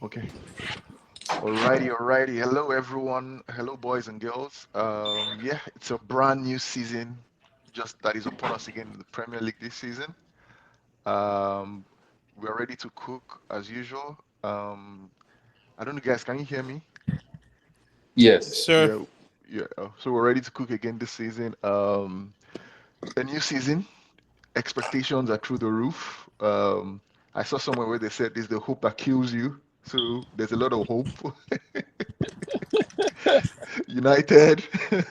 Okay. Alrighty. Hello, everyone. Hello, boys and girls. Yeah, it's a brand new season, just that is upon us again in the Premier League this season. Um, we're ready to cook as usual. I don't know, guys. Can you hear me? Yes, Yes. sir. Yeah, yeah. So we're ready to cook again this season. A new season. Expectations are through the roof. I saw somewhere where they said it's the hope that kills you. So there's a lot of hope. United, Hey,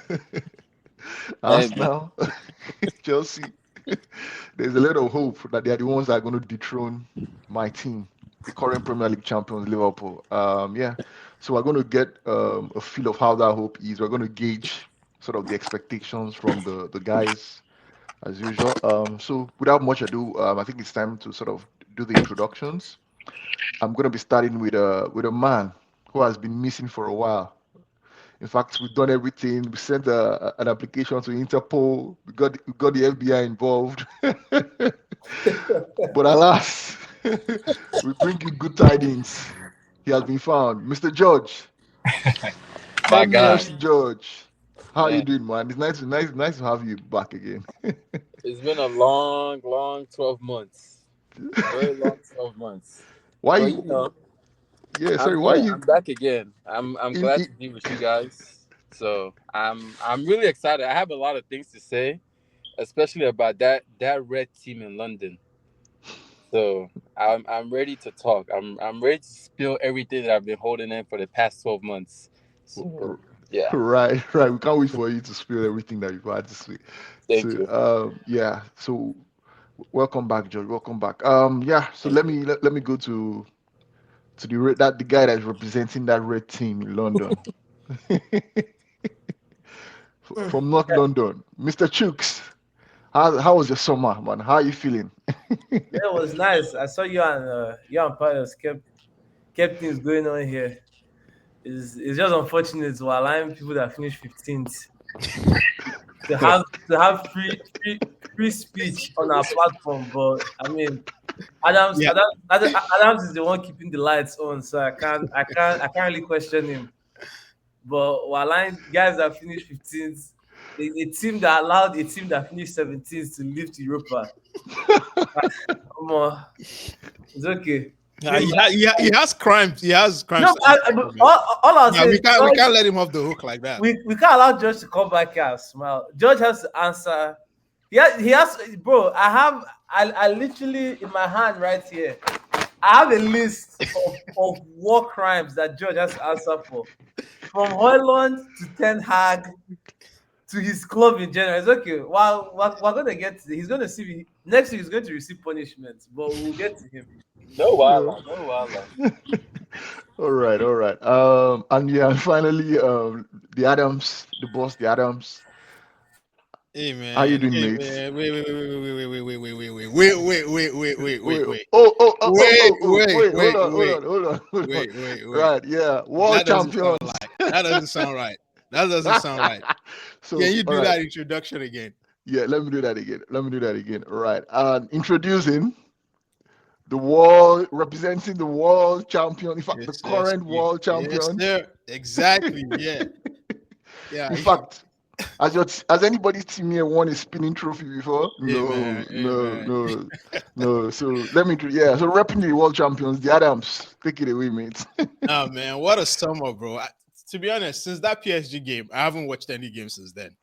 man. Arsenal, Chelsea. There's a lot of hope that they are the ones that are going to dethrone my team, the current Premier League champions, Liverpool. Yeah. So we're going to get a feel of how that hope is. We're going to gauge sort of the expectations from the guys as usual. So without much ado, I think it's time to sort of do the introductions. I'm going to be starting with a man who has been missing for a while. In fact, we've done everything. We sent an application to Interpol. We got the FBI involved. But alas, we bring you good tidings. He has been found. Mr. George, My guy, MEFC George. How are you man. doing, man? It's nice to have you back again. It's been a long, long 12 months. Very long 12 months. Why But you? Yeah, I'm sorry. Why here. you? I'm back again. I'm In, glad in, to be with you guys. So I'm really excited. I have a lot of things to say, especially about that red team in London. So I'm ready to talk. I'm ready to spill everything that I've been holding in for the past 12 months. So yeah. right. We can't wait for you to spill everything that you've had this week. Thank So, you. yeah. So, welcome back, George. Welcome back. Yeah. So Thank let me go to the guy that's representing that red team in London. Hmm. From North Yeah, London, Mr. Chooks. How was your summer, man? How are you feeling? yeah, it was nice. I saw you and Pius kept things going on here. It's just unfortunate to allowing people that finish 15th to you. have free speech on our platform. But I mean, Adams Yeah. Adams Adams is the one keeping the lights on, so I can't really question him. But we're allowing guys that finished 15th, a team that allowed a team that finished 17th to live to Europa. Come on, it's okay. Yeah, he has crimes. He has crimes No, to answer but for, man. all I'll Yeah, say is we George, can't let him off the hook like that. we can't allow George to come back here and smile. George has to answer. He has, bro. I literally in my hand right here. I have a list of war crimes that George has to answer for, from Hoyland to Ten Hag to his club in general. It's okay. While we're gonna get to, he's gonna see next week. He's going to receive punishment, but we'll get to him. No Yeah. wala, no wala. All right. And yeah, and finally, the Adams, the boss, the Adams. How you doing, Hey mates? man, wait, Wait. Wait. Hold on. wait, Hold on. wait. Right. Yeah. World That doesn't sound champions. right. That doesn't sound right. That doesn't sound right. Can So, you all do right. that introduction again? Yeah. Let me do that again. All right. And introducing the world, representing the world champion. In fact, the Yes, yes, current world yes, champion. sir. Exactly. Yeah, yeah. In fact, has anybody's team here won a spinning trophy before? No, Hey no, man. no, no. So let me do. Yeah. So repping the world champions, the Adams. Take it away, mate. Oh man, what a summer, bro. To be honest, since that PSG game, I haven't watched any game since then.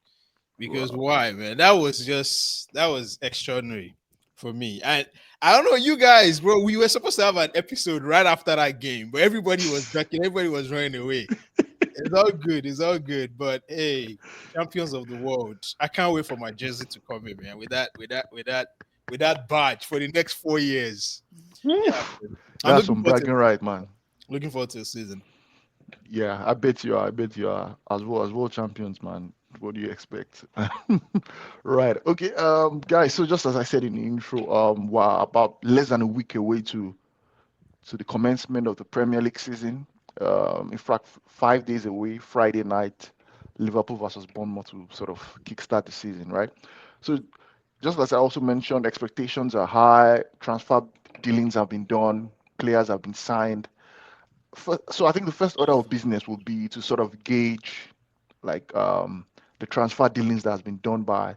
Because Wow. why, man? That was extraordinary for me. And I don't know you guys, bro. We were supposed to have an episode right after that game, but everybody was ducking, everybody was running away. It's all good, it's all good. But hey, champions of the world. I can't wait for my jersey to come in, man. With that badge for the next 4 years. Yeah, Woof. man. I'm That's looking some forward to bragging right, man. looking forward to the season. Yeah, I bet you are. I bet you are as world champions, man. What do you expect? Right. Okay. Guys. So just as I said in the intro, we're about less than a week away to the commencement of the Premier League season. In fact, 5 days away, Friday night, Liverpool versus Bournemouth to sort of kickstart the season, right? So just as I also mentioned, expectations are high. Transfer dealings have been done. Players have been signed. So I think the first order of business will be to sort of gauge like the transfer dealings that has been done by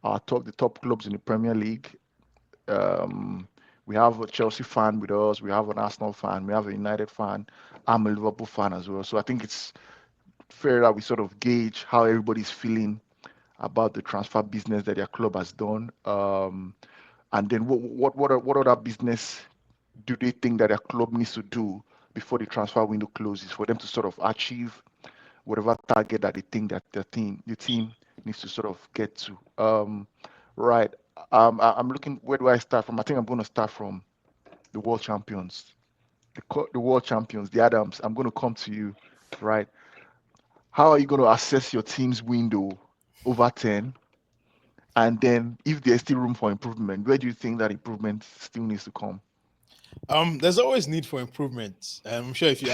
the top clubs in the Premier League. Um, we have a Chelsea fan with us. We have an Arsenal fan. We have a United fan. I'm a Liverpool fan as well. So I think it's fair that we sort of gauge how everybody's feeling about the transfer business that their club has done. And then what other business do they think that their club needs to do before the transfer window closes for them to sort of achieve whatever target that they think that the team needs to sort of get to. Right. I'm looking. Where do I start from? I think I'm going to start from the world champions, the world champions, the Adams. I'm going to come to you. Right. How are you going to assess your team's window over 10? And then, if there's still room for improvement, where do you think that improvement still needs to come? There's always need for improvement. I'm sure if you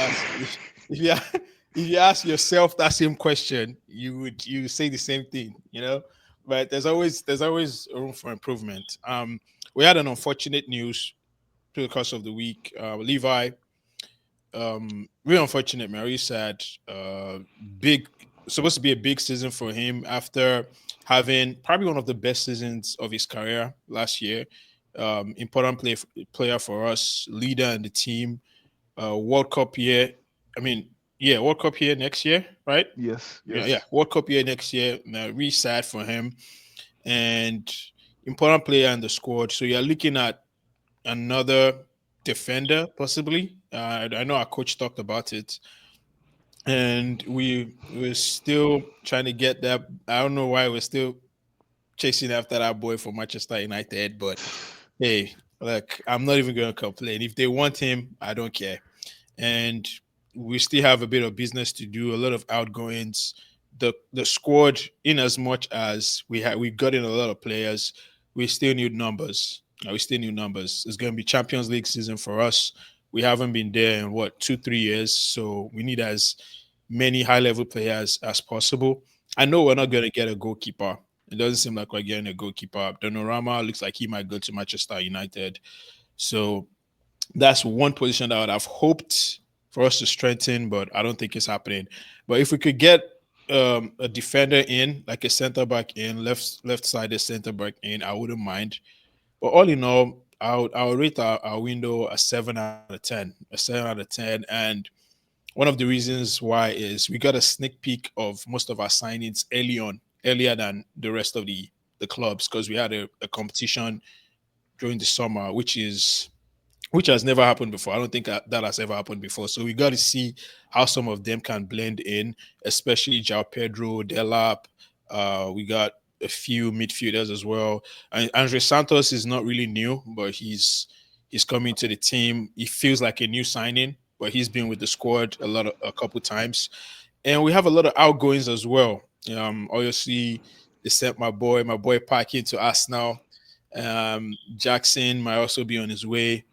if you ask yourself that same question, you say the same thing, you know. But there's always room for improvement. We had an unfortunate news through the course of the week. Levi, really unfortunate, man. Really sad. Big supposed to be a big season for him after having probably one of the best seasons of his career last year. Important player for us, leader in the team. World Cup year. I mean, yeah, World Cup year next year, right? Yes, Yeah, yes. World Cup year next year. Really sad for him and important player in the squad. So you're looking at another defender possibly. I know our coach talked about it, and we're still trying to get that. I don't know why we're still chasing after that boy for Manchester United, but hey, look, I'm not even going to complain. If they want him, I don't care. And we still have a bit of business to do, a lot of outgoings. The squad, in as much as we got in a lot of players, we still need numbers. We still need numbers. It's going to be Champions League season for us. We haven't been there in what 2 3 years, so we need as many high level players as possible. I know we're not going to get a goalkeeper. It doesn't seem like we're getting a goalkeeper. Donorama looks like he might go to Manchester United. So that's one position that I would have hoped for us to strengthen, but I don't think it's happening. But if we could get a defender in, like a center back in, left sided center back in, I wouldn't mind. But all in all, I would rate our window a 7 out of 10, a 7 out of 10. And one of the reasons why is we got a sneak peek of most of our signings early on, earlier than the rest of the clubs, because we had a competition during the summer, which has never happened before. I don't think that has ever happened before. So we got to see how some of them can blend in, especially Jao Pedro, Delap. We got a few midfielders as well. And Andre Santos is not really new, but he's coming to the team. He feels like a new signing, but he's been with the squad a couple times. And we have a lot of outgoings as well. Obviously, they sent my boy Parky to us now. Jackson might also be on his way.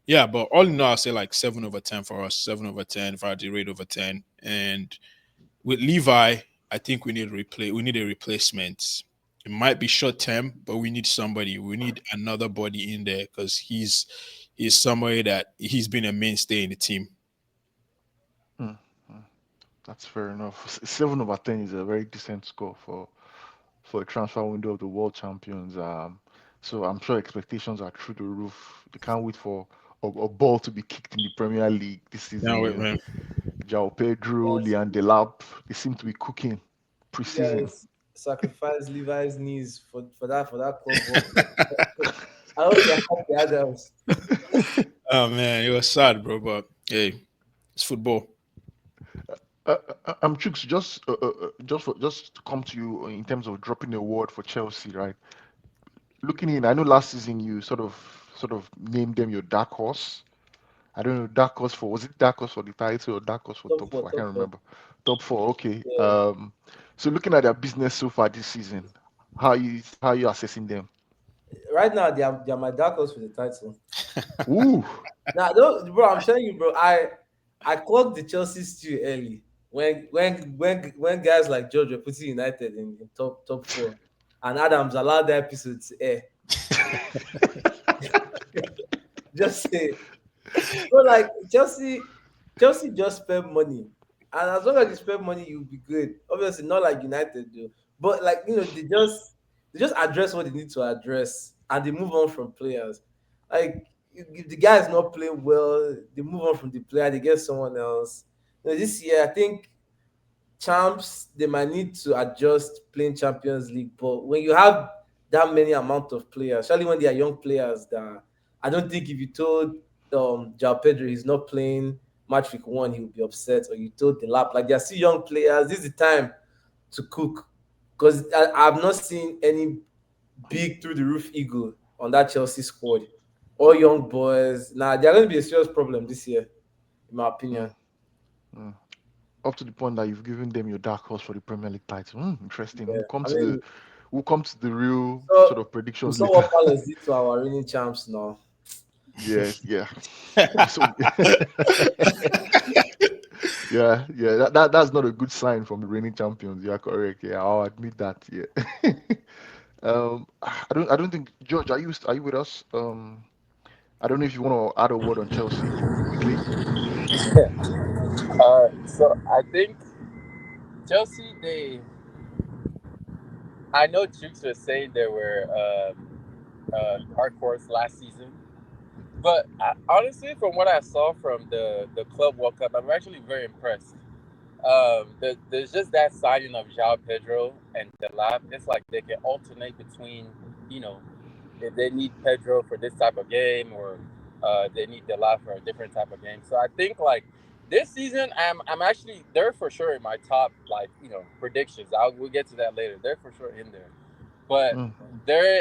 Yeah, but all in all, I'll say like 7/10 for us, 7/10, Vardy rate over 10. And with Levi, I think we need a replacement. It might be short term, but we need somebody. We need another body in there because he's somebody that he's been a mainstay in the team. Mm, mm, that's fair enough. 7/10 is a very decent score for a transfer window of the world champions. So I'm sure expectations are through the roof. They can't wait for a ball to be kicked in the Premier League this Now, season. wait, man. Jao Pedro, Yes, Leon Delap, they seem to be cooking you preseason. guys sacrifice Levi's knees for that club world. I hope you're happy, Adams. Oh man, it was sad, bro. But hey, it's football. I'm Chooks, just to come to you in terms of dropping a word for Chelsea, right? Looking in, I know last season you sort of named them your dark horse. I don't know, dark horse for, was it dark horse for the title or dark horse for Top top four, four? I top can't four. remember. Top four, okay. Yeah. So looking at their business so far this season, how you assessing them? Right now, they are my dark horse for the title. Ooh, Now, bro, I'm telling you, bro. I clocked the Chelsea stew early when guys like George were putting United in top four, and Adams allowed that episode to air. Just say, bro, like Chelsea. Chelsea just spend money, and as long as you spend money, you'll be good. Obviously, not like United do, but like they just address what they need to address, and they move on from players. Like if the guy is not playing well, they move on from the player. They get someone else. This year, I think champs they might need to adjust playing Champions League. But when you have that many amount of players, especially when they are young players, that I don't think if you told João Pedro he's not playing match week one, he would be upset. Or you told the lap like they're still young players. This is the time to cook because I've not seen any big through the roof ego on that Chelsea squad. All young boys. Now they're going to be a serious problem this year, in my Mm, opinion. mm. Up to the point that you've given them your dark horse for the Premier League title. Interesting. Yeah, We'll come I to the mean, we'll come to the real so sort of we predictions saw later. what Palace did to our reigning champs now. Yes, yeah. So yeah. That's not a good sign from the reigning champions. You are correct. Yeah, I'll admit that. Yeah. I don't think George, are you with us? I don't know if you want to add a word on Chelsea quickly. So I think Chelsea, I know Chooks was saying they were dark horse last season, but honestly, from what I saw from the Club World Cup, I'm actually very impressed. There's just that signing of João Pedro and Delap. It's like they can alternate between, you know, if they need Pedro for this type of game or they need Delap for a different type of game. So I think like this season, I'm actually they're for sure in my top like predictions. We'll get to that later. They're for sure in there. But Mm,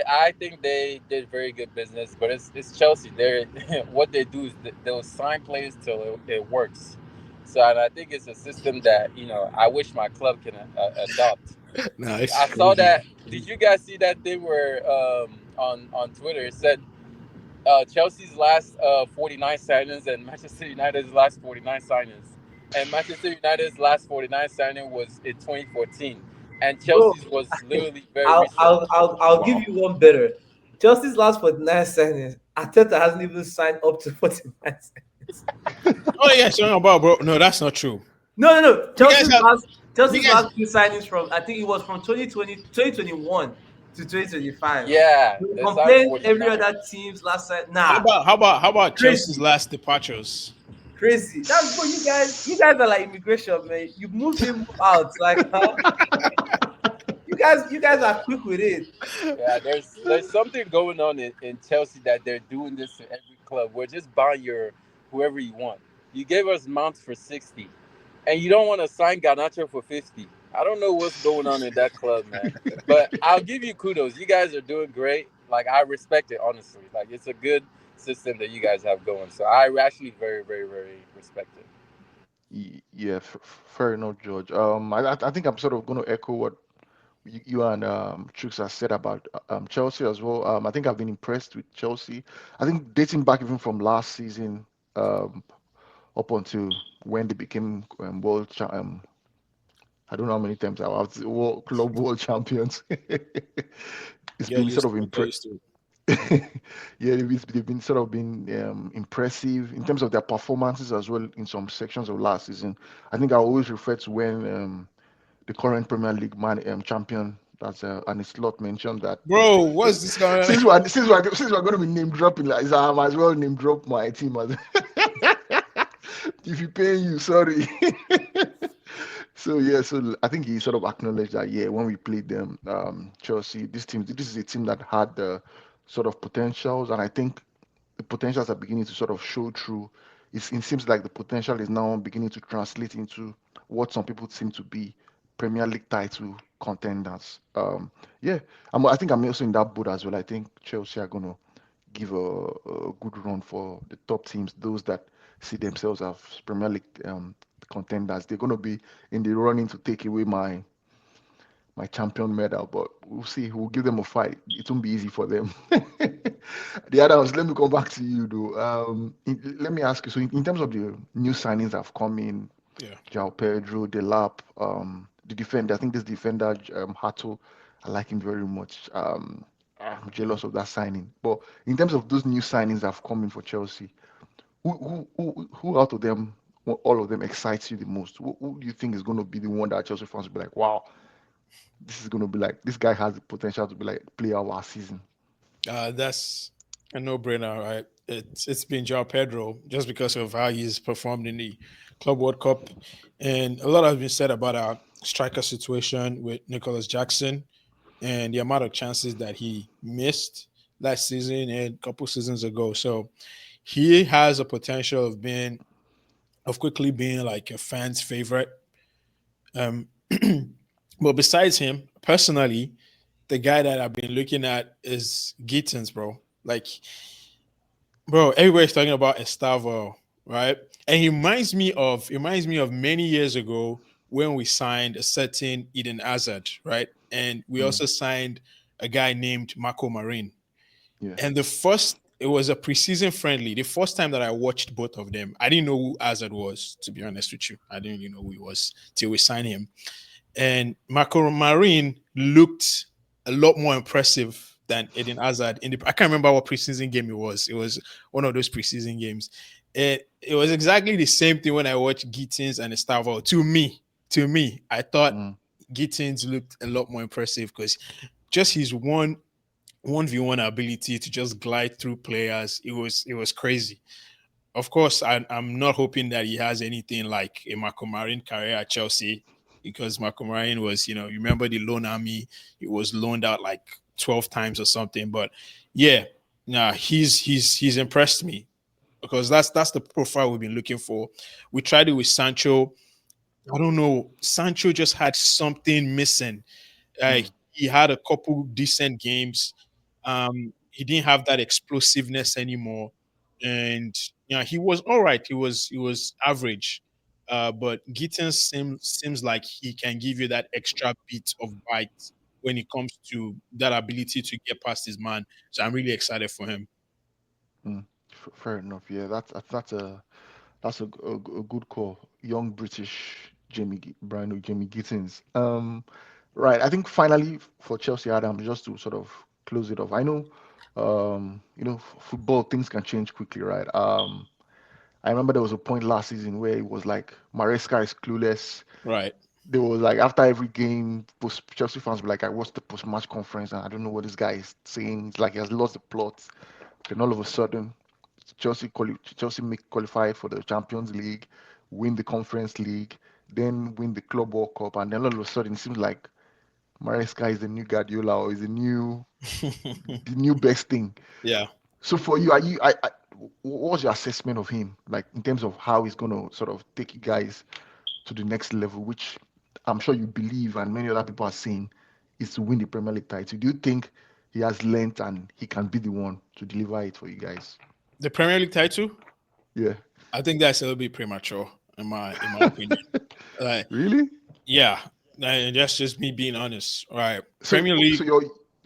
I think they did very good business. But it's Chelsea. They're what they do is they'll sign players till it works. So and I think it's a system that I wish my club can adopt. No, it's I saw crazy. that. Did you guys see that thing where on Twitter it said Chelsea's last 49 signings and Manchester United's last 49 signings, and Manchester United's last 49 signing was in 2014, and Bro, Chelsea's was literally very I'll recent. I'll I'll, I'll give Wow. you one better. Chelsea's last 49 signings. Arteta hasn't even signed up to 49 signings. Oh yeah, talking about bro. No, that's not true. No. You guys have you Chelsea's guys. last two signings from I think it was from 2021 to 2025. Yeah, You they signed complain every 49. other team's last sign. How Nah, about how about how about Chelsea's crazy. last departures? Crazy. That's what you guys are like immigration, man. You move in, move out. Like, huh? You guys are quick with it. Yeah, there's something going on in Chelsea that they're doing this to every club. We're just buying your whoever you want. You gave us Mount for 60, and you don't want to sign Garnacho for 50. I don't know what's going on in that club, man. But I'll give you kudos. You guys are doing great. Like I respect it honestly. Like it's a good system that you guys have going. So I actually very very very respect it. Yeah, fair enough, George. I think I'm sort of going to echo what you and Chooks has said about Chelsea as well. I think I've been impressed with Chelsea. I think dating back even from last season up until when they became I don't know how many times I was club world champions. It's Get been sort used of to it. Get impressive. used to it. Yeah, they've been sort of been impressive in terms of their performances as well in some sections of last season. I think I always refer to when the current Premier League champion, that's and Slot mentioned that. Bro, what's this going on? Since we're going to be name dropping, like, so I might as well name drop my team as if you paying you, sorry. So yeah, so I think he sort of acknowledged that yeah, when we played them, Chelsea, this is a team that had the sort of potentials, and I think the potentials are beginning to sort of show through. It seems like the potential is now beginning to translate into what some people seem to be Premier League title contenders. Yeah, I think I'm also in that boat as well. I think Chelsea are going to give a good run for the top teams, those that see themselves as Premier League contenders. They're going to be in the running to take away my champion medal, but we'll see. We'll give them a fight. It won't be easy for them. The other ones, let me come back to you though. Let me ask you. So, in terms of the new signings that have come in, Yeah. João Pedro, Delap, the defender. I think this defender, Hato, I like him very much. I'm jealous of that signing. But in terms of those new signings that have come in for Chelsea, who out of them all of them excites you the most? Who do you think is going to be the one that Chelsea fans will be like, wow, this is going to be like, this guy has the potential to be like player of our season? That's a no-brainer, right? It's been João Pedro just because of how he's performed in the Club World Cup, and a lot has been said about our striker situation with Nicholas Jackson and the amount of chances that he missed last season and a couple seasons ago. So he has a potential of quickly being like a fan's favorite. Um, but besides him, personally, the guy that I've been looking at is Gittins, bro. Like, bro, everybody's talking about Estavo, right? And he reminds me of many years ago when we signed a certain Eden Hazard, right? And we Mm, also signed a guy named Marco Marin. yeah. And it was a preseason friendly. The first time that I watched both of them, I didn't know who Hazard was, to be honest with you. I didn't really know who he was till we signed him. And Marco Marin looked a lot more impressive than Eden Hazard. I can't remember what preseason game it was. It was one of those preseason games. It was exactly the same thing when I watched Gittins and Estavo. To me, I thought Mm, Gittins looked a lot more impressive because just his one v one ability to just glide through players, it was crazy. Of course, I'm not hoping that he has anything like a Marco Marin career at Chelsea because Marco Marin was, you remember the loan army, he was loaned out like 12 times or something. But yeah, nah, he's impressed me because that's the profile we've been looking for. We tried it with Sancho. I don't know. Sancho just had something missing. mm, He had a couple decent games. He didn't have that explosiveness anymore, and he was all right. He was average, but Gittins seems like he can give you that extra bit of bite when it comes to that ability to get past his man. So I'm really excited for him. mm. Fair enough. Yeah, that's a good call. Young British Jamie Gittins. Right. I think finally for Chelsea Adam, just to sort of close it off. I know, football things can change quickly, right? I remember there was a point last season where it was like Maresca is clueless. Right. There was like after every game, Chelsea fans were like, "I watched the post-match conference and I don't know what this guy is saying. It's like he has lost the plot." Then all of a sudden, Chelsea make qualify for the Champions League, win the Conference League, then win the Club World Cup, and then all of a sudden it seems like Maresca is the new Guardiola or is the new best thing. Yeah. So for you, what was your assessment of him, like in terms of how he's gonna sort of take you guys to the next level, which I'm sure you believe and many other people are saying is to win the Premier League title. Do you think he has length and he can be the one to deliver it for you guys? The Premier League title, Yeah. I think that's a little bit premature in my opinion. Like, Really? yeah, that's just me being honest. All right, So Premier so League.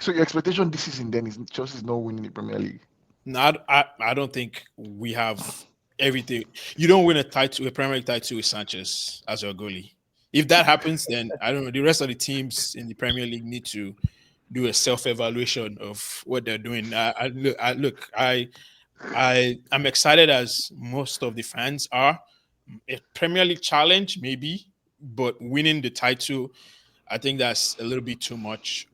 your expectation this season then is Chelsea's not winning the Premier League. No, I don't think we have everything. You don't win a Premier League title with Sanchez as your goalie. If that happens, then I don't know. The rest of the teams in the Premier League need to do a self-evaluation of what they're doing. I'm excited as most of the fans are. A Premier League challenge, maybe, but winning the title, I think that's a little bit too much.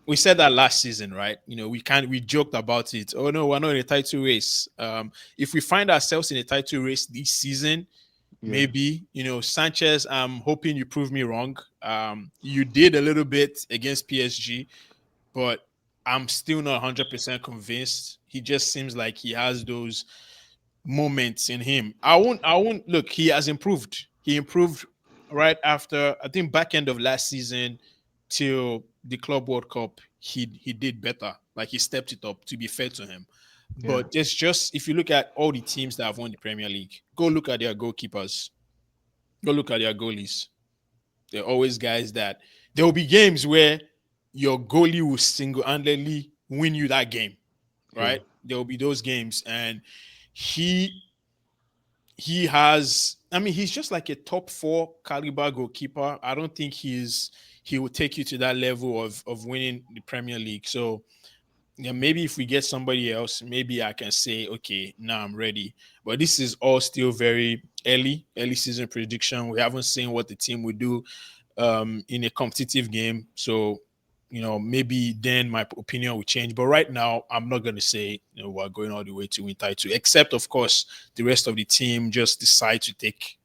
We said that last season, right? We joked about it. Oh no, we're not in a title race. If we find ourselves in a title race this season, Yeah. maybe, Sanchez, I'm hoping you prove me wrong. You did a little bit against PSG, but I'm still not 100% convinced. He just seems like he has those moments in him. I won't look, he has improved. He improved right after, I think, back end of last season till the Club World Cup. He did better. Like, he stepped it up, to be fair to him. Yeah. But it's just, if you look at all the teams that have won the Premier League, go look at their goalkeepers, go look at their goalies. They're always guys that there will be games where your goalie will single-handedly win you that game, Yeah. right? There will be those games, and he he has. I mean, he's just like a top four caliber goalkeeper. I don't think he will take you to that level of winning the Premier League. So yeah, maybe if we get somebody else, maybe I can say, okay, now I'm ready. But this is all still very early season prediction. We haven't seen what the team would do in a competitive game. So, maybe then my opinion will change. But right now, I'm not going to say we're going all the way to win title, except of course the rest of the team just decide to take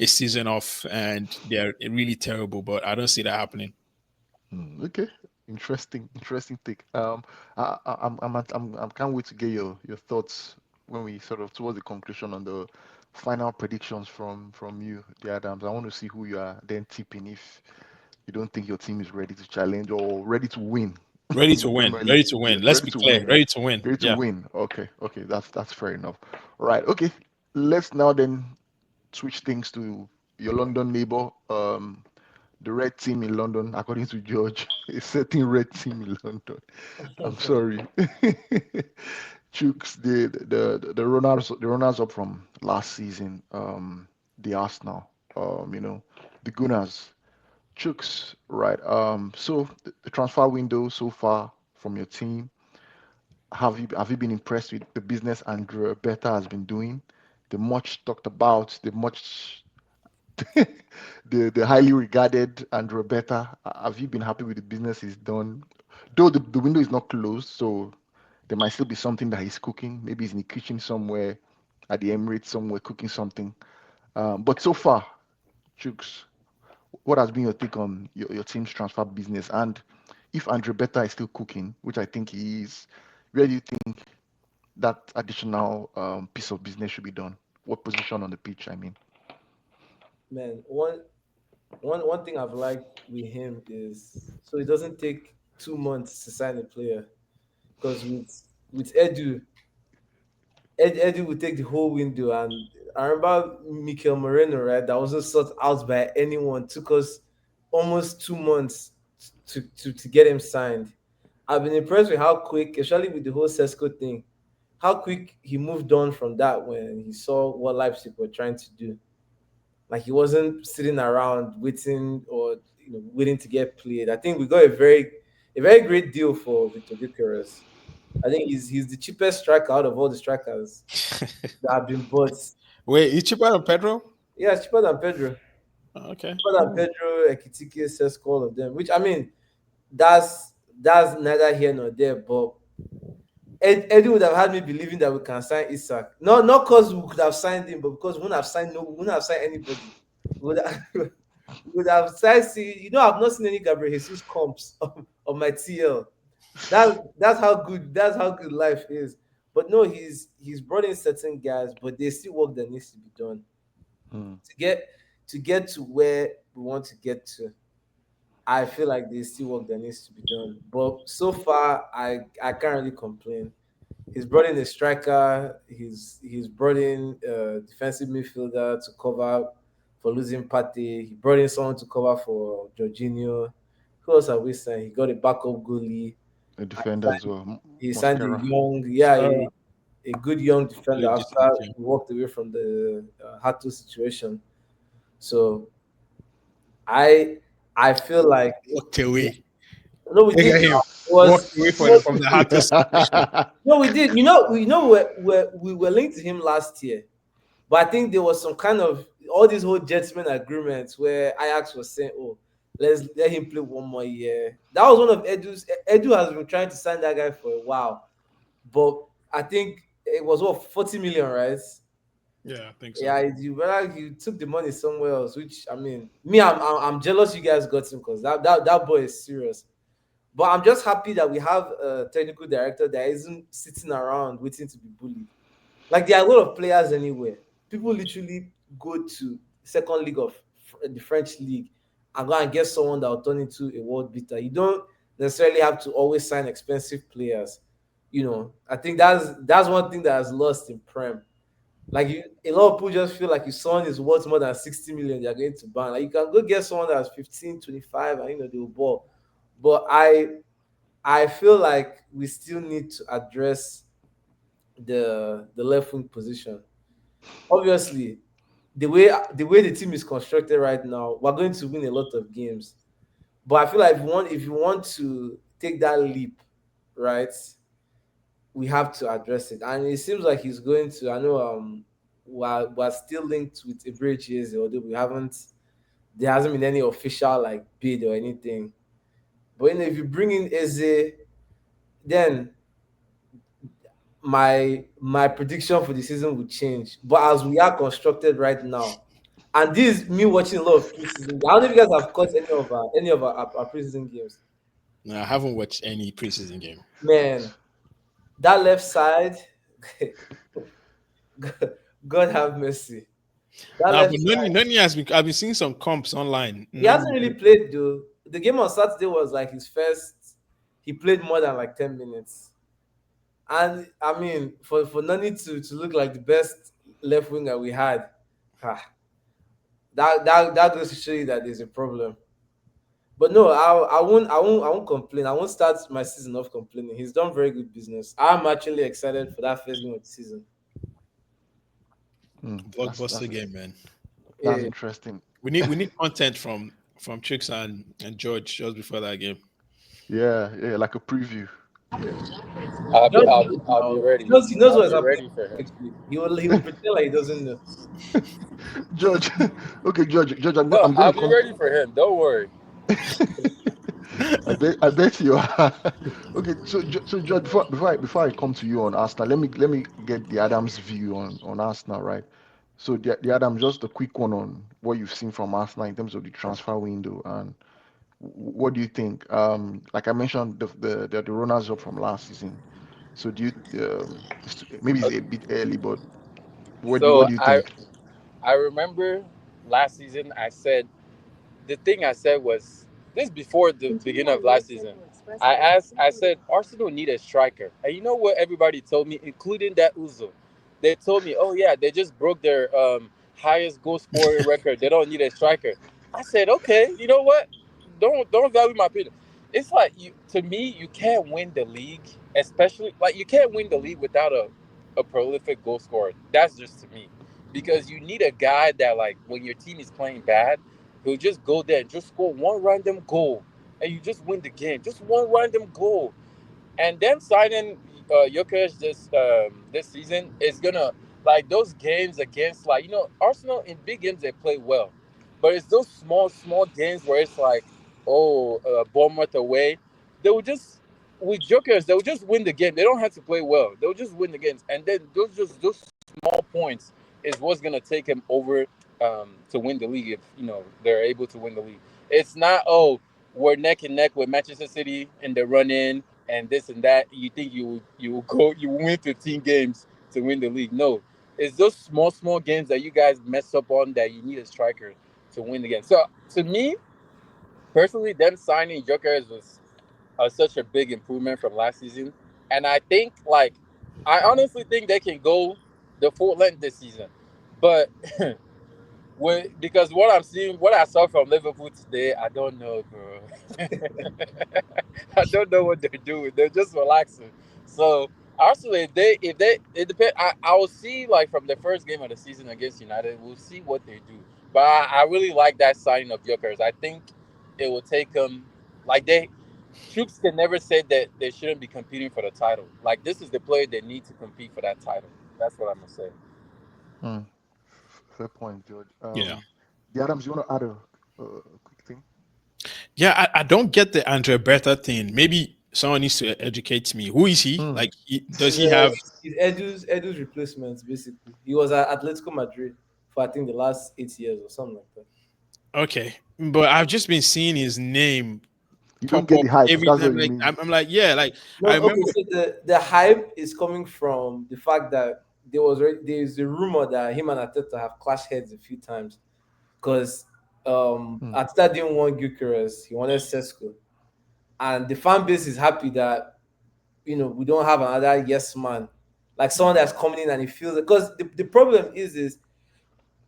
a season off and they're really terrible. But I don't see that happening. Okay, interesting take. I can't wait to get your thoughts when we sort of towards the conclusion on the final predictions from you, the Adams. I want to see who you are then tipping if you don't think your team is ready to challenge or ready to win Ready in to the win. Premier League. Ready to Yeah, win. Let's ready be to clear. win. Ready to win. Ready to Yeah. win. Okay, that's fair enough. Right. Okay, let's now then switch things to your London neighbor. The red team in London, according to George, a certain red team in London. I'm sorry. Chooks, the runners up from last season, the Arsenal, the Gunners. Chooks, right. So the transfer window so far from your team, have you been impressed with the business Andrew Beta has been doing? The much talked about, the much the highly regarded Andrew Beta. Have you been happy with the business he's done? Though the window is not closed, so there might still be something that he's cooking. Maybe he's in the kitchen somewhere at the Emirates somewhere cooking something. But so far, Chooks, what has been your take on your team's transfer business? And if Andre Beta is still cooking, which I think he is, where do you think that additional piece of business should be done? What position on the pitch, I mean? Man, one thing I've liked with him is so it doesn't take 2 months to sign a player. Because with Edu would take the whole window, and I remember Mikel Moreno, right? That wasn't sought out by anyone. Took us almost 2 months to get him signed. I've been impressed with how quick, especially with the whole Sesko thing, how quick he moved on from that when he saw what Leipzig were trying to do. Like he wasn't sitting around waiting or waiting to get played. I think we got a very great deal for Victor Gyökeres. I think he's the cheapest striker out of all the strikers that have been bought. Wait, you cheaper than Pedro? Yeah, it's cheaper than Pedro. Okay. Cheaper than Pedro, Ekitike, Sesko, all of them. Which I mean, that's neither here nor there. But Eddie would have had me believing that we can sign Isak. Not because we could have signed him, but because we wouldn't have signed anybody. We would have, we would have signed. I've not seen any Gabriel Jesus comps of my TL. That's how good life is. But no, he's brought in certain guys, but there's still work that needs to be done Hmm. to get to where we want to get to. I feel like there's still work that needs to be done. But so far, I can't really complain. He's brought in a striker. He's brought in a defensive midfielder to cover for losing Partey. He brought in someone to cover for Jorginho. Who else have we signed? He got a backup goalie. A defender as well, He signed a Mascara. young, yeah, Mascara, a good young defender legitimate, after yeah. we walked away from the Hato situation. So I I feel like Walked away. no, we Look did. at him. Now. It was Walked away it was from the hottest situation. no, we did. We were linked to him last year, but I think there was some kind of all these whole gentleman agreements where Ajax was saying, "Oh, let's let him play one more year." That was one of Edu's. Edu has been trying to sign that guy for a while, but I think it was what 40 million, right? Yeah, I think so. Yeah, you took the money somewhere else. Which I mean, me, I'm jealous you guys got him because that boy is serious. But I'm just happy that we have a technical director that isn't sitting around waiting to be bullied. Like there are a lot of players anywhere. People literally go to second league of the French league and go and get someone that will turn into a world beater. You don't necessarily have to always sign expensive players. I think that's one thing that has lost in Prem. Like a lot of people just feel like if someone is worth more than 60 million, they're going to ban. Like you can go get someone that's 15, 25, and they'll ball. But I feel like we still need to address the left wing position. Obviously, the way the team is constructed right now, we're going to win a lot of games. But I feel like if you want to take that leap, right, we have to address it. And it seems like he's going to. I know we're still linked with Iberichese, although we haven't. There hasn't been any official like bid or anything. But if you bring in Eze, then my prediction for the season will change. But as we are constructed right now, and this is me watching a lot of preseason. I don't know if you guys have caught any of our preseason games. No, I haven't watched any preseason game. Man, that left side, God have mercy. That Now, but left side, Noni has been. I've been seeing some comps online. he hasn't Noni, really played though. The game on Saturday was like his first. He played more than like 10 minutes, and I mean, for Nani to look like the best left winger we had, ah, that goes to show you that there's a problem. But no, I won't complain. I won't start my season off complaining. He's done very good business. I'm actually excited for that first game of the season. blockbuster game, man. That's Yeah. interesting. We need content from Chicks and George just before that game. Yeah, like a preview. Yeah. George I'll be ready. he knows I'll what's be happening. ready for him. Actually. He will pretend like he doesn't know. George, okay, George, No, I'm I'll going to be come. ready for him. Don't worry. I bet you are. Okay, so George, before I come to you on Arsenal, let me get the Adams view on Arsenal, right? So the Adam, just a quick one on what you've seen from Arsenal in terms of the transfer window, and what do you think? Like I mentioned, the runners up from last season. So do you maybe it's Uh, a bit early, but what So do you I think? I remember last season I said the thing I said was this before the beginning of last season. I said Arsenal need a striker. And you know what everybody told me, including that Uzo? They told me, oh yeah, they just broke their highest goal scoring record. They don't need a striker. I said, okay, you know what? Don't value my opinion. It's like you to me, you can't win the league, especially like you can't win the league without a prolific goal scorer. That's just to me. Because you need a guy that like when your team is playing bad, he'll just go there and just score one random goal, and you just win the game. Just one random goal, and them signing Jokic this season is gonna like those games against like Arsenal in big games they play well, but it's those small games where it's like Bournemouth away, they will just with Jokic they will just win the game. They don't have to play well. They'll just win the games, and then those small points is what's gonna take him over to win the league if they're able to win the league. It's not we're neck and neck with Manchester City in the run in and this and that. You think you will win 15 games to win the league? No, it's those small games that you guys mess up on that you need a striker to win the game. So to me personally, them signing Jokers was such a big improvement from last season, and I think like I honestly think they can go the full length this season, but because what I'm seeing, what I saw from Liverpool today, I don't know, bro. I don't know what they're doing. They're just relaxing. So Arsenal, if they it depend. I will see like from the first game of the season against United, we'll see what they do. But I really like that signing of Jokers. I think it will take them like they. Troops can never say that they shouldn't be competing for the title. Like this is the player they need to compete for that title. That's what I'm gonna say. Hmm, fair point, George. Yeah. The Adams, you want to add a quick thing? Yeah, I don't get the Andre Bertha thing. Maybe someone needs to educate me. Who is he? Hmm. Like, does He's he have? Edu's replacement basically. He was at Atletico Madrid for I think the last 8 years or something like that. Okay, but I've just been seeing his name You don't pop get up the hype. every That's what time. you Like, mean. I'm like, yeah, like I No, okay. remember. So the hype is coming from the fact that there is a rumor that him and Ateta have clashed heads a few times because Hmm. Ateta didn't want Gyökeres, he wanted Sesko, and the fan base is happy that we don't have another yes man, like someone that's coming in and he feels because the problem is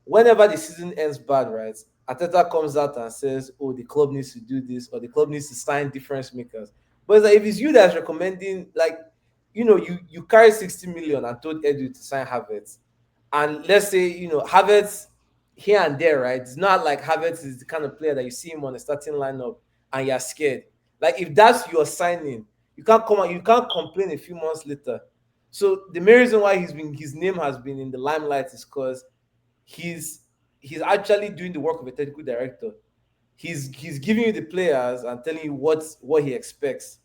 whenever the season ends bad, right? Ateta comes out and says, "Oh, the club needs to do this, or the club needs to sign difference makers." But it's like if it's you that's recommending, like, you carry 60 million and told Edu to sign Havertz, and let's say Havertz here and there, right? It's not like Havertz is the kind of player that you see him on the starting lineup and you're scared. Like if that's your signing, you can't come out, you can't complain a few months later. So the main reason why his name has been in the limelight is because he's he's actually doing the work of a technical director. He's giving you the players and telling you what he expects.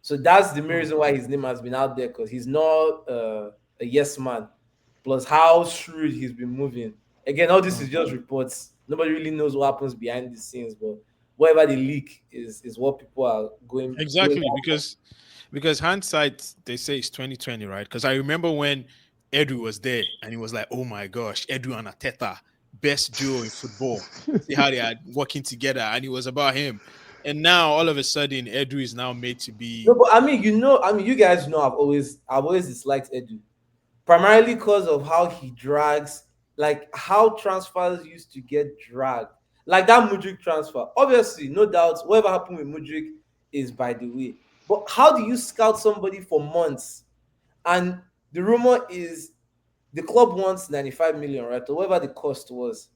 So that's the main Hmm. reason why his name has been out there, because he's not a yes man. Plus how shrewd he's been moving. Again, all this Hmm. is just reports. Nobody really knows what happens behind the scenes, but whatever they leak is what people are going Exactly, after. because hindsight they say it's 2020, right? Because I remember when Edu was there and he was like, "Oh my gosh, Edu and Ateta, best duo in football. See how they are working together," and it was about him. And now all of a sudden, Edu is now made to No, be. but you guys know I've always disliked Edu. Primarily because of how he drags, like how transfers used to get dragged. Like that Mudrik transfer. Obviously, no doubt, whatever happened with Mudrik is by the way. But how do you scout somebody for months? And the rumor is the club wants 95 million, right? Or whatever the cost was.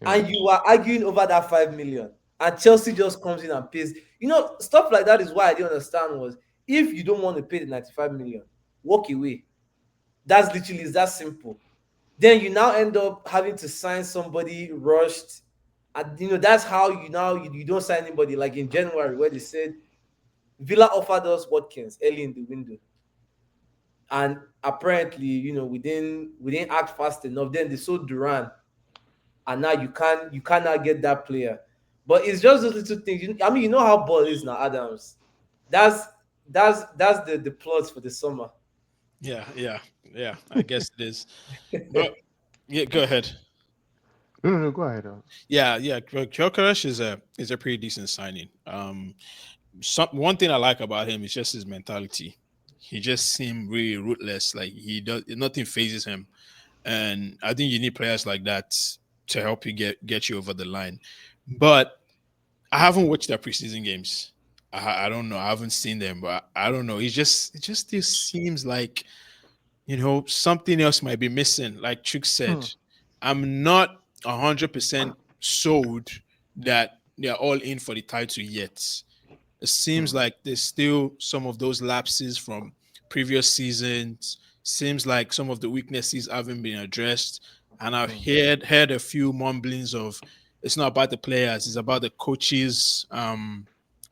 Yeah. And you are arguing over that 5 million. And Chelsea just comes in and pays. Stuff like that is why I didn't understand was, if you don't want to pay the 95 million, walk away. That's literally it's that simple. Then you now end up having to sign somebody rushed. And that's how you don't sign anybody, like in January where they said Villa offered us Watkins early in the window. And apparently, we didn't act fast enough. Then they sold Duran, and now you cannot get that player. But it's just those little things. I mean, you know how ball is now, Adams. That's that's the plot for the summer. Yeah, yeah, yeah. I guess it is. But yeah, go ahead. No, no, no. Go ahead. Yeah, yeah. Gyökeres is a pretty decent signing. One thing I like about him is just his mentality. He just seemed really rootless. Like he does nothing phases him, and I think you need players like that to help you get you over the line. But I haven't watched their preseason games. I don't know. I haven't seen them, but I don't know. It just still seems like something else might be missing. Like Chuk Hmm. said, I'm not 100% sold that they're all in for the title yet. It seems Hmm. like there's still some of those lapses from previous seasons. Seems like some of the weaknesses haven't been addressed. And I've Hmm. heard a few mumblings of it's not about the players, it's about the coaches.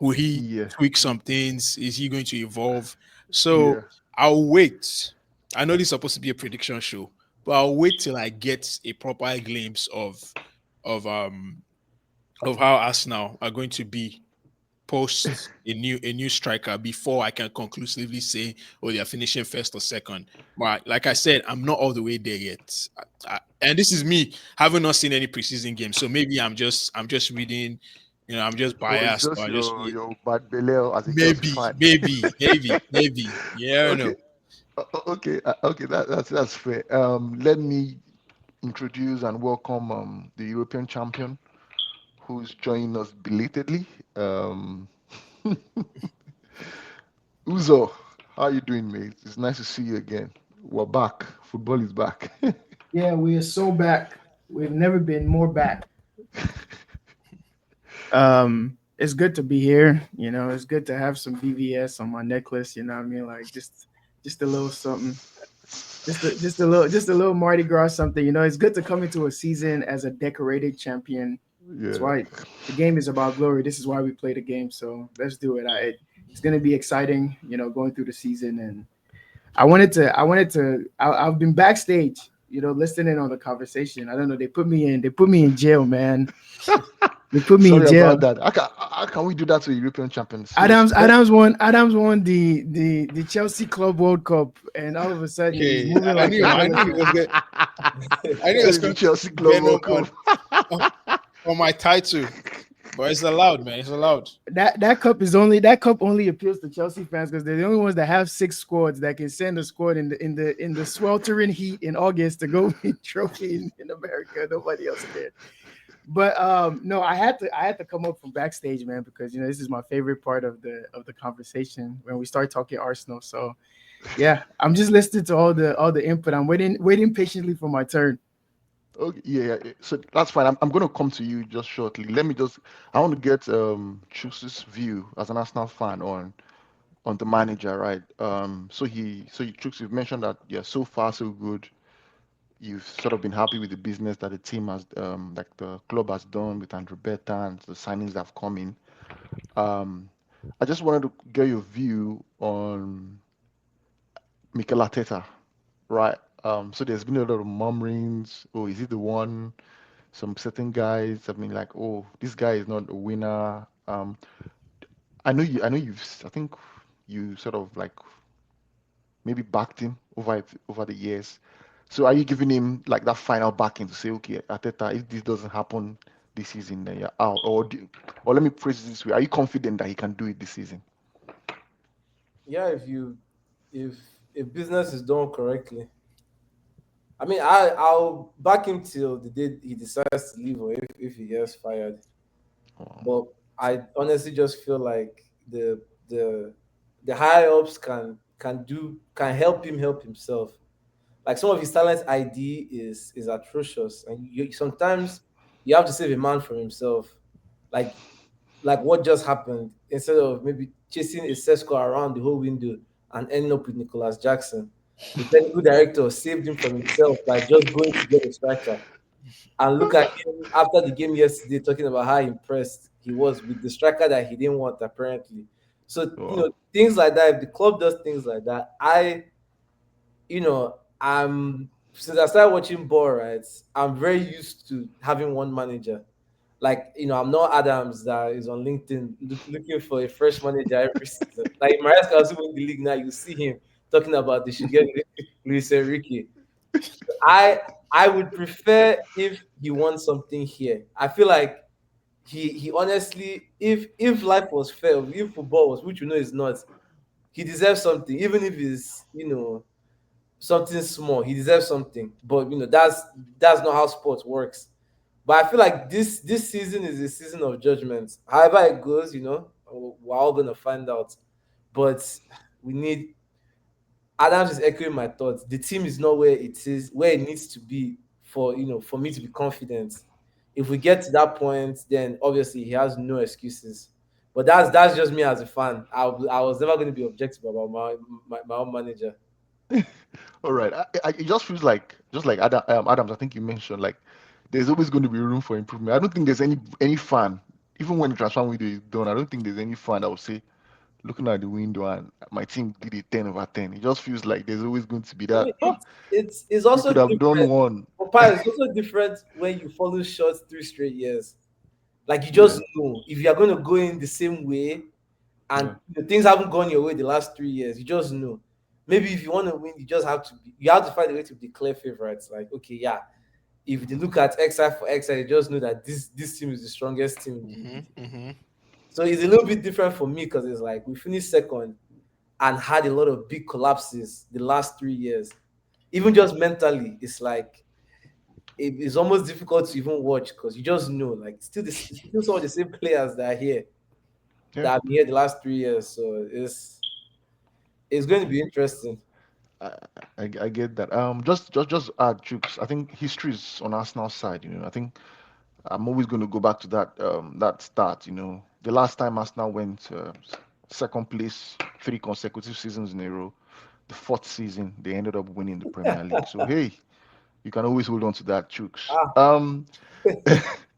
Will he Yeah. tweak some things? Is he going to evolve? Yeah. So I'll wait. I know this is supposed to be a prediction show, but I'll wait till I get a proper glimpse of um of how Arsenal are going to be post a new striker before I can conclusively say, oh, they are finishing first or second. But like I said, I'm not all the way there yet. And this is me having not seen any preseason games, so maybe I'm just reading, I'm just Oh, it's biased, just or just your bad belly as a Chelsea maybe, fan. maybe. Yeah, I don't know. Okay. Okay. Okay. That's fair. Let me introduce and welcome the European champion who's joining us belatedly. Um, Uzo, how you doing, mate? It's nice to see you again. We're back. Football is back. Yeah, we are so back. We've never been more back. It's good to be here. It's good to have some VVS on my necklace. You know what I mean? Like just a little something. Just a little Mardi Gras something. It's good to come into a season as a decorated champion. That's Yeah. why the game is about glory. This is why we play the game. So let's do it. It's gonna be exciting. Going through the season, and I've been backstage, listening on the conversation. I don't know. They put me in jail, man. They put me in Sorry jail. about that. How can we do that to a European champion? Serious. Adams won the Chelsea Club World Cup, and all of a sudden he's Okay, moving I like knew a I knew he militant. was going. I knew he That was is the going to Chelsea put Club venom World Cup. on my title, but it's allowed, man. It's allowed. That cup only appeals to Chelsea fans because they're the only ones that have six squads that can send a squad in the sweltering heat in August to go win trophy in America. Nobody else can. But no, I had to come up from backstage, man, because this is my favorite part of the conversation when we start talking Arsenal. So yeah, I'm just listening to all the input. I'm waiting patiently for my turn. Okay, yeah, yeah. So that's fine. I'm going to come to you just shortly. I want to get Chuse's view as an Arsenal fan on the manager, right? So Chooks, you've mentioned that yeah, so far so good. You've sort of been happy with the business that the team has, like the club has done with Andrew Beta and the signings that have come in. Um, I just wanted to get your view on Mikel Arteta, right? So there's been a lot of murmurings. Oh, is he the one? Some certain guys have been like, oh, this guy is not a winner. I think you sort of like maybe backed him over the years. So are you giving him like that final backing to say, okay, Arteta, if this doesn't happen this season, then you're out? Or let me phrase it this way: are you confident that he can do it this season? Yeah, if if business is done correctly, I mean, I'll back him till the day he decides to leave or if he gets fired. Oh, But I honestly just feel like the the higher ups can help himself. Like some of his talent ID is atrocious, and sometimes you have to save a man from himself. Like like what just happened, instead of maybe chasing a Sesco around the whole window and ending up with Nicholas Jackson, the technical director saved him from himself by just going to get a striker. And look at him after the game yesterday, talking about how impressed he was with the striker that he didn't want, apparently. So, oh, things like that, if the club does things like that, I'm since I started watching ball, right, I'm very used to having one manager. Like, I'm not Adams that is on LinkedIn looking for a fresh manager every season. Like, if Maresca also win the league now, you see him talking about they should get Luis Enrique. I I would prefer if he wants something here. I feel like he honestly, if life was fair, if football was, which is not, he deserves something, even if it's something small. He deserves something, but that's not how sports works. But I feel like this season is a season of judgment. However it goes, we're all gonna find out. But we need Adams is echoing my thoughts. The team is not where it needs to be for me to be confident. If we get to that point, then obviously he has no excuses. But that's just me as a fan. I was never going to be objective about my own manager. all right. It just feels like just like Adams. I think you mentioned like there's always going to be room for improvement. I don't think there's any fan, even when the transfer window is done. I don't think there's any fan that will say, looking at the window and my team did a 10/10. It just feels like there's always going to be I that. mean, Oh, it's we also could have done different. one. Papa, it's also different when you follow shots 3 straight years. Like you just Yeah, know if you are going to go in the same way, and yeah, things haven't gone your way the last 3 years. You just know. Maybe if you want to win, you have to find a way to declare favorites. Like, okay, yeah, if they look at XI for XI, they just know that this team is the strongest team in the Mm-hmm, league. mm-hmm. So it's a little bit different for me because it's like we finished second and had a lot of big collapses the last 3 years. Even just mentally, it's like it's almost difficult to even watch because you just know, like, it's still some of the same players that are here yeah. that have been here the last 3 years. So it's going to be interesting. I, I get that. Just add Jukes. I think history is on Arsenal's side. I think I'm always going to go back to that start. The last time Arsenal went second place 3 consecutive seasons in a row, the fourth season they ended up winning the Premier League. So hey, you can always hold on to that, Jukes. Ah,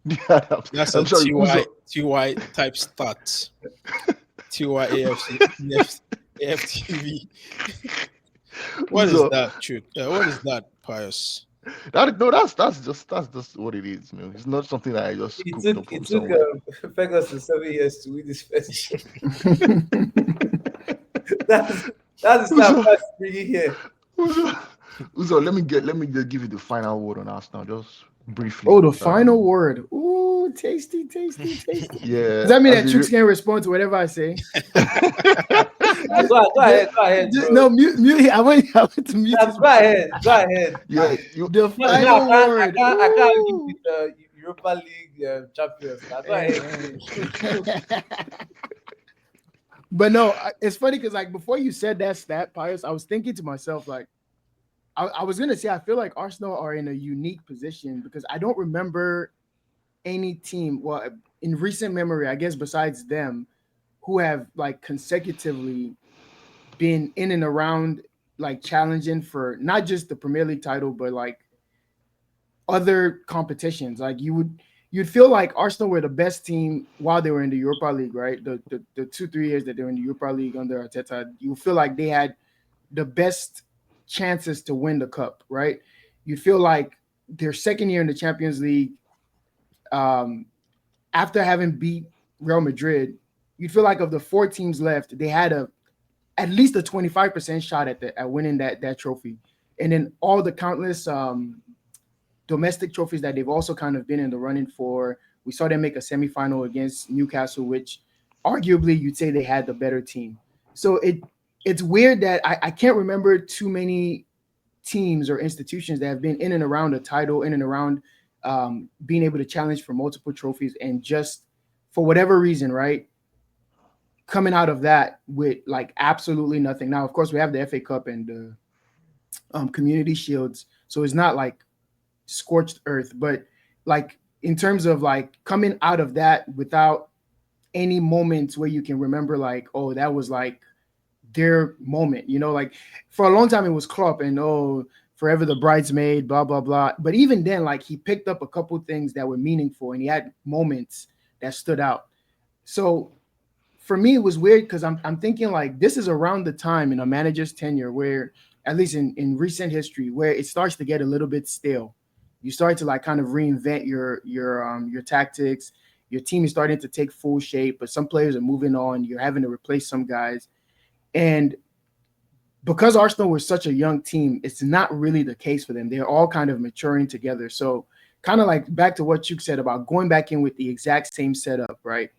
Yeah, That's I'm a sorry, Uzo. TY type stat. TY AFC AFTV. What is Uzo. that, Chuck? What is that, Pius? That no, that's just what it is. It's not something that I just it cooked took up it from took somewhere. Ferguson 7 years to win this first. that's that's the stuff Uzo, that's bringing here. Uzo, Uzo, let me just give you the final word on Arsenal, just briefly. Oh, the final word. Ooh, tasty, tasty, tasty. Does Yeah, that mean as that a Chooks can't respond to whatever I say? Go, go Ju- ahead, go ahead, bro. no, mute. I went to mute his Go mic. ahead, go ahead. yeah, you The No, no, final word. I can't argue Ooh. with the Europa League champions. Now go ahead, Eh. shoot, shoot. But no, it's funny because like before you said that stat, Pius, I was thinking to myself like I was gonna say I feel like Arsenal are in a unique position because I don't remember any team, well, in recent memory, I guess besides them, who have like consecutively been in and around, like challenging for not just the Premier League title, but like other competitions. Like you'd feel like Arsenal were the best team while they were in the Europa League, right? The 2-3 years that they were in the Europa League under Arteta, you feel like they had the best chances to win the cup, right? You feel like their second year in the Champions League, after having beat Real Madrid, you'd feel like of the 4 teams left, they had at least a 25% shot at winning that trophy. And then all the countless domestic trophies that they've also kind of been in the running for. We saw them make a semifinal against Newcastle, which arguably you'd say they had the better team. So it's weird that I can't remember too many teams or institutions that have been in and around a title, in and around being able to challenge for multiple trophies, and just for whatever reason, right, coming out of that with like absolutely nothing. Now, of course, we have the FA Cup and the Community Shields, so it's not like scorched earth, but like in terms of like coming out of that without any moments where you can remember like, oh, that was like their moment, like for a long time it was Klopp and forever the bridesmaid, blah blah blah. But even then, like he picked up a couple things that were meaningful and he had moments that stood out. So for me, it was weird because I'm thinking like this is around the time in a manager's tenure where, at least in recent history, where it starts to get a little bit stale. You start to like kind of reinvent your tactics. Your team is starting to take full shape, but some players are moving on. You're having to replace some guys. And because Arsenal was such a young team, it's not really the case for them. They're all kind of maturing together. So kind of like back to what you said about going back in with the exact same setup, right?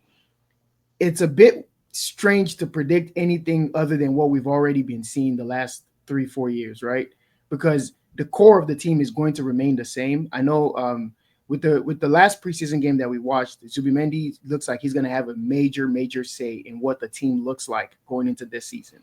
It's a bit strange to predict anything other than what we've already been seeing the last 3-4 years, right? Because the core of the team is going to remain the same. I know with the last preseason game that we watched, Zubimendi looks like he's going to have a major say in what the team looks like going into this season.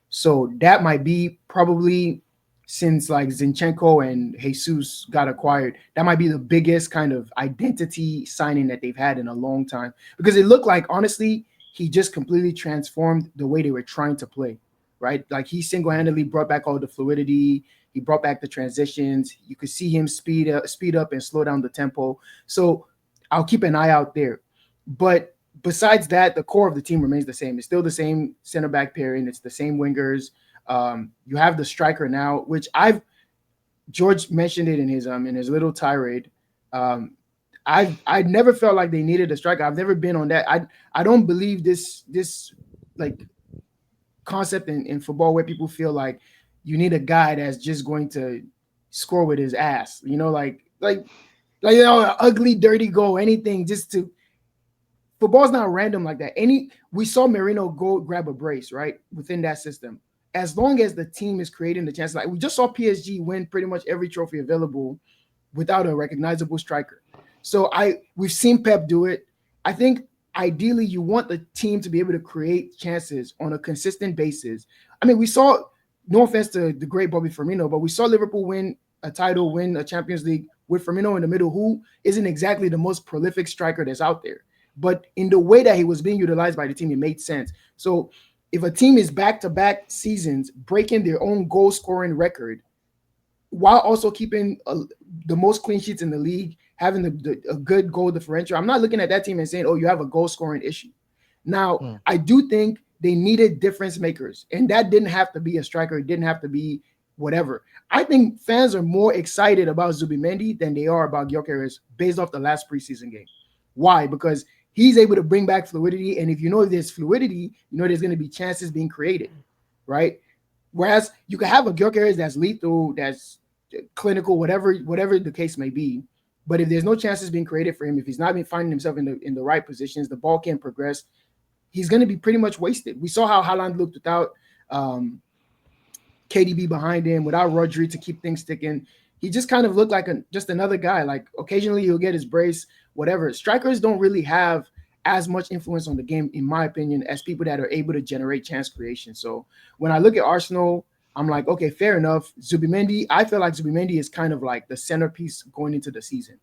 So that might be probably, since like Zinchenko and Jesus got acquired, that might be the biggest kind of identity signing that they've had in a long time, because it looked like, honestly, he just completely transformed the way they were trying to play, right? Like he single-handedly brought back all the fluidity. He brought back the transitions. You could see him speed up and slow down the tempo. So I'll keep an eye out there. But besides that, the core of the team remains the same. It's still the same center back pairing. It's the same wingers. You have the striker now, which George mentioned it in his little tirade. I never felt like they needed a striker. I've never been on that. I don't believe this like concept in football where people feel like you need a guy that's just going to score with his ass, like ugly, dirty goal, anything just to. Football's not random like that. We saw Marino go grab a brace, right, within that system. As long as the team is creating the chance, like we just saw PSG win pretty much every trophy available without a recognizable striker. So we've seen Pep do it. I think ideally you want the team to be able to create chances on a consistent basis. I mean, we saw, no offense to the great Bobby Firmino, but we saw Liverpool win a title, win a Champions League with Firmino in the middle, who isn't exactly the most prolific striker that's out there. But in the way that he was being utilized by the team, it made sense. So if a team is back-to-back seasons breaking their own goal-scoring record while also keeping the most clean sheets in the league, having a good goal differential, I'm not looking at that team and saying, oh, you have a goal-scoring issue. Now, I do think they needed difference makers, and that didn't have to be a striker. It didn't have to be whatever. I think fans are more excited about Zubimendi than they are about Gyökeres based off the last preseason game. Why? Because he's able to bring back fluidity, and if there's fluidity, there's going to be chances being created, right? Whereas you can have a Gyökeres that's lethal, that's clinical, whatever the case may be, but if there's no chances being created for him, if he's not been finding himself in the right positions, the ball can't progress, he's going to be pretty much wasted. We saw how Haaland looked without KDB behind him, without Rodri to keep things sticking. He just kind of looked like just another guy. Like occasionally he'll get his brace, whatever. Strikers don't really have as much influence on the game, in my opinion, as people that are able to generate chance creation. So when I look at Arsenal, I'm like, okay, fair enough. Zubimendi, I feel like Zubimendi is kind of like the centerpiece going into the season.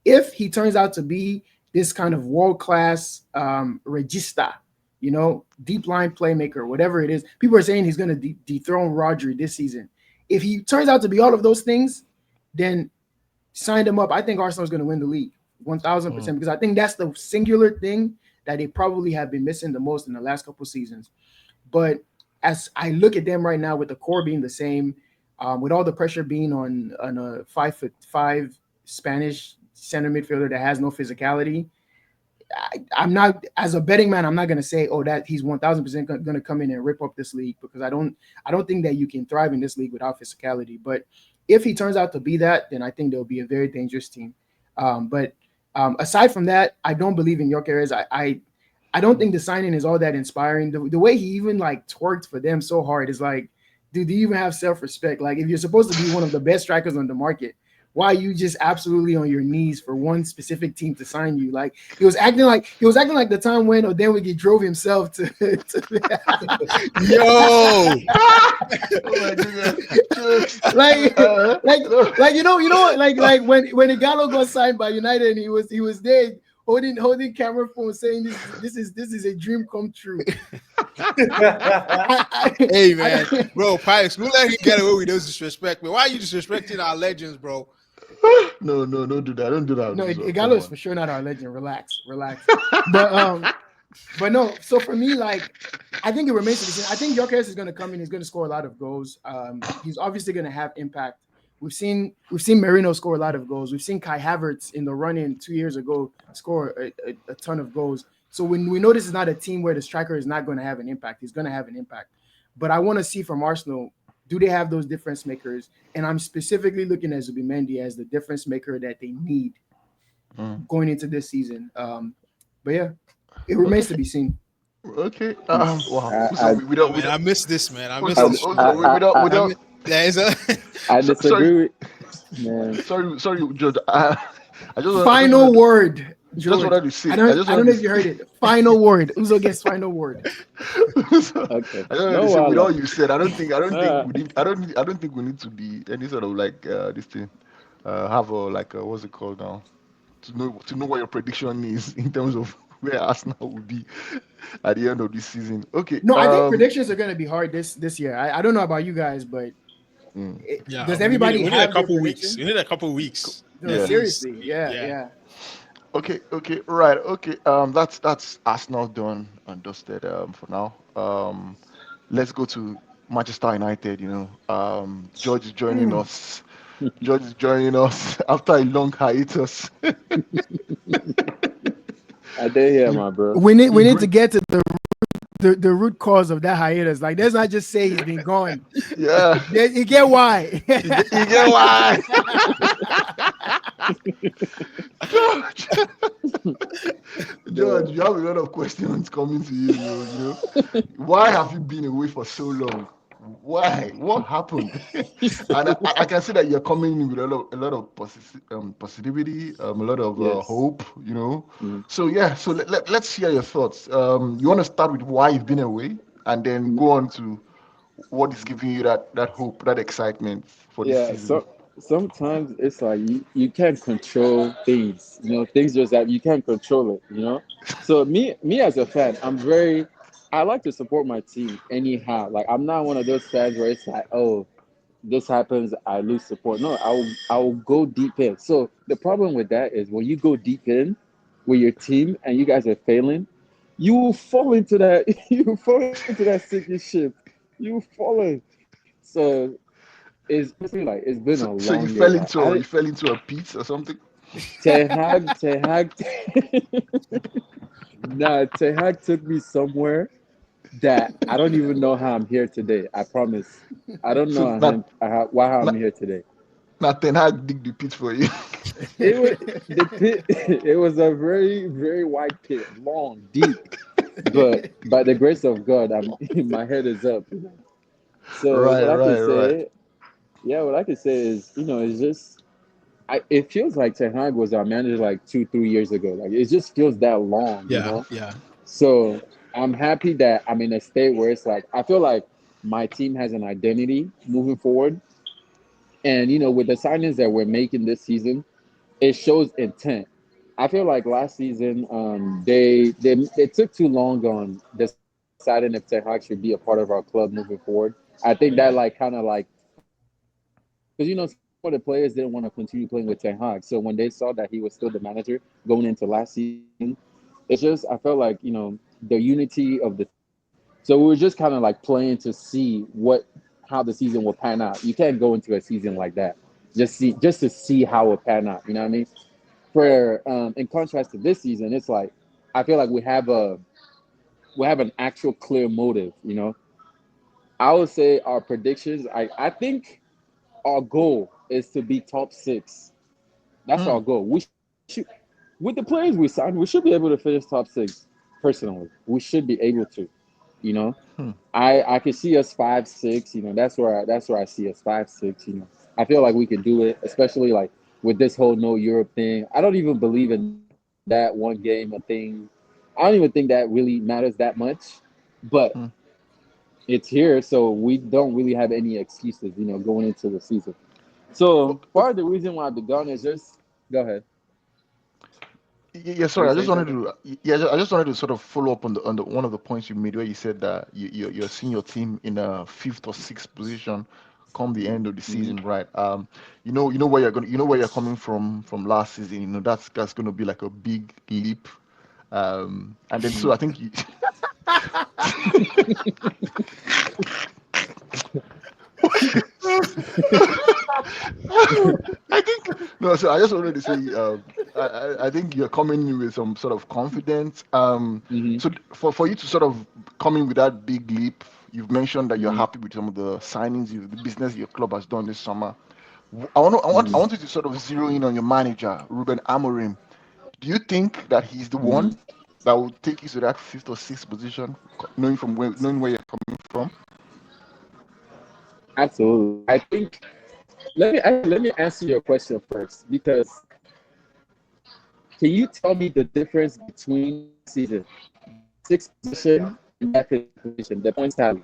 If he turns out to be this kind of world-class regista, deep line playmaker, whatever it is. People are saying he's going to dethrone Rodri this season. If he turns out to be all of those things, then sign him up. I think Arsenal is going to win the league 1000% because I think that's the singular thing that they probably have been missing the most in the last couple of seasons. But as I look at them right now, with the core being the same, with all the pressure being on a 5'5" Spanish center midfielder that has no physicality, I'm not, as a betting man, I'm not going to say, that he's 1000% going to come in and rip up this league, because I don't think that you can thrive in this league without physicality. But if he turns out to be that, then I think they'll be a very dangerous team. But aside from that, I don't believe in Gyökeres. I don't think the signing is all that inspiring. The way he even twerked for them so hard is like, dude, do you even have self-respect? Like, if you're supposed to be one of the best strikers on the market, why are you just absolutely on your knees for one specific team to sign you? Like, he was acting like the time when Odenwegi drove himself to Yo, Oh my goodness. like you know what, like when Igalo got signed by United and he was there holding camera phone saying this is a dream come true. hey man, bro, Pikes, who let him get away with those disrespect, man? Why are you disrespecting our legends, bro? No, don't do that. Don't do that. No, Come Igalo is on. for sure not our legend. Relax. But no. So for me, I think it remains to be seen. I think Gyökeres is going to come in. He's going to score a lot of goals. He's obviously going to have impact. We've seen Merino score a lot of goals. We've seen Kai Havertz in the run-in 2 years ago score a ton of goals. So when we know this is not a team where the striker is not going to have an impact, he's going to have an impact. But I want to see from Arsenal, do they have those difference makers? And I'm specifically looking at Zubimendi as the difference maker that they need going into this season. But yeah, it remains to be seen. Okay. I, Wow. I, We don't. Man, I missed this, man. I missed Uzo, this. we don't. Yeah, it's a I Sorry, disagree with man. sorry, George. I just Final word. just George. wanted to say. I don't know if you heard it. Final word. Uzo gets final word. Okay. I don't know. No, Say, with all Allah. you said, I don't think we need. I don't think we need to be any sort of this thing. Have what's it called now? To know what your prediction is in terms of where Arsenal will be at the end of this season. Okay. No, I think predictions are going to be hard this year. I don't know about you guys, but yeah. does everybody we need have a couple their weeks. prediction? We need a couple weeks. No, Yeah. seriously. Yeah. Okay, right. Okay, that's Arsenal done and dusted for now. Let's go to Manchester United. George is joining us. George is joining us after a long hiatus. I did hear my bro. We need to get to the root cause of that hiatus. Like, let's not just say he's been gone. Yeah, You get why. you get why. George, George, you have a lot of questions coming to you. Why have you been away for so long? Why? What happened? And I can see that you're coming in with a lot of positivity, a lot of Yes. hope. Mm. So yeah, so let's hear your thoughts. You want to start with why you've been away, and then go on to what is giving you that hope, that excitement for this Yeah, season. so sometimes it's like you can't control things. Things just that you can't control it. So me as a fan, I like to support my team anyhow. Like, I'm not one of those fans where it's like, oh, this happens, I lose support. No, I will go deep in. So the problem with that is when you go deep in with your team and you guys are failing, you will fall into that sinking ship. You will fall in. So it's basically like it's been a So you long year. fell Like, into a pit or something. Ten Hag, nah, Ten Hag took me somewhere that I don't even know how I'm here today. I promise. I don't So know not how I'm not here today. not Ten Hag dig the pit for you. It was the pit. It was a very, very wide pit, long, deep. But by the grace of God, my head is up. So Right, right. what I could say is, it's just it feels like Ten Hag was our manager like 2-3 years ago. Like, it just feels that long. Yeah. So I'm happy that I'm in a state where it's like I feel like my team has an identity moving forward. And with the signings that we're making this season, it shows intent. I feel like last season, they took too long on deciding if Ten Hag should be a part of our club moving forward. I think that like kind of like because some of the players didn't want to continue playing with Ten Hag. So when they saw that he was still the manager going into last season, it's just I felt like the unity of the team. So we were just kind of like playing to see how the season will pan out. You can't go into a season like that just to see how it pan out. You know what I mean? For in contrast to this season, it's like I feel like we have an actual clear motive. You know, I would say our predictions. I think our goal is to be top six. That's Hmm. our goal. We should, with the players we signed, we should be able to finish top six. Personally, we should be able to. You know, Hmm. I can see us 5-6. You know, that's where I see us 5-6. You know, I feel like we could do it, especially like with this whole no Europe thing. I don't even believe in that one game a thing. I don't even think that really matters that much, but Hmm. it's here, so we don't really have any excuses. You know, going into the season. So Okay, part of the reason why I've begun is just go ahead. yeah, Are sorry. you I just saying wanted something? to, I just wanted to sort of follow up on the one of the points you made where you said that you're seeing your team in a fifth or sixth position come the end of the Hmm. season, right? You know where you know where you're coming from last season. You know that's going to be like a big leap. And then so I think you, I think no. So I just wanted to say, I think you're coming in with some sort of confidence. Hmm. So for you to sort of come in with that big leap, you've mentioned that you're Hmm. happy with some of the signings, the business your club has done this summer. I want you to sort of zero in on your manager, Ruben Amorim. Do you think that he's the Hmm. one that will take you to that fifth or sixth position, knowing where you're coming from? Absolutely. I think let me answer your question first because can you tell me the difference between last season, that sixth position and that 15th position, the points tally?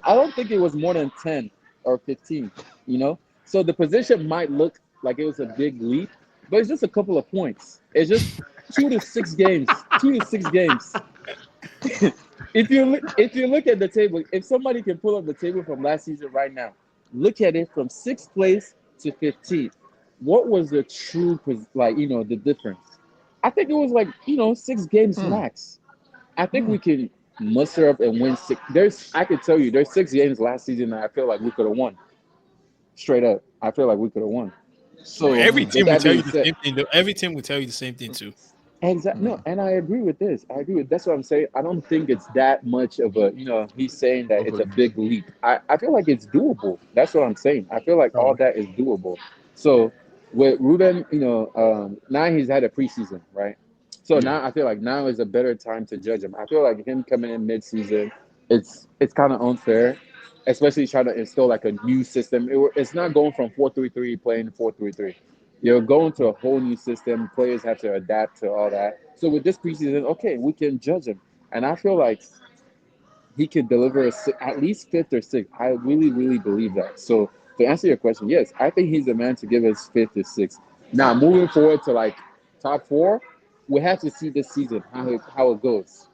I don't think it was more than 10 or 15, you know? So the position might look like it was a big leap, but it's just a couple of points. It's just 2 to 6 games, 2 to 6 games. If you look at the table, if somebody can pull up the table from last season right now, look at it from sixth place to 15th. What was the true the difference? I think it was like 6 games Hmm. max. I think Hmm. we can muster up and win six. I could tell you, there's 6 games last season that I feel like we could have won. Straight up, I feel like we could have won. Well, So every Hmm. with team will that tell being you the said, same thing. Though. Every team will tell you the same thing too. exactly. No, Hmm. and I agree with this. I agree with that's what I'm saying. I don't think it's that much of a he's saying that Of it's a a big leap. I feel like it's doable. That's what I'm saying. I feel like all Oh, that is doable. So with Ruben, now he's had a preseason, right? So yeah. now I feel like now is a better time to judge him. I feel like him coming in mid-season, it's kind of unfair, especially trying to install like a new system. It's not going from 4-3-3 playing 4-3-3. You're going to a whole new system. Players have to adapt to all that. So with this preseason, okay, we can judge him, and I feel like he can deliver at least fifth or sixth. I really, really believe that. So to answer your question, yes, I think he's the man to give us fifth or sixth. Now moving forward to like top four, we have to see this season how it goes.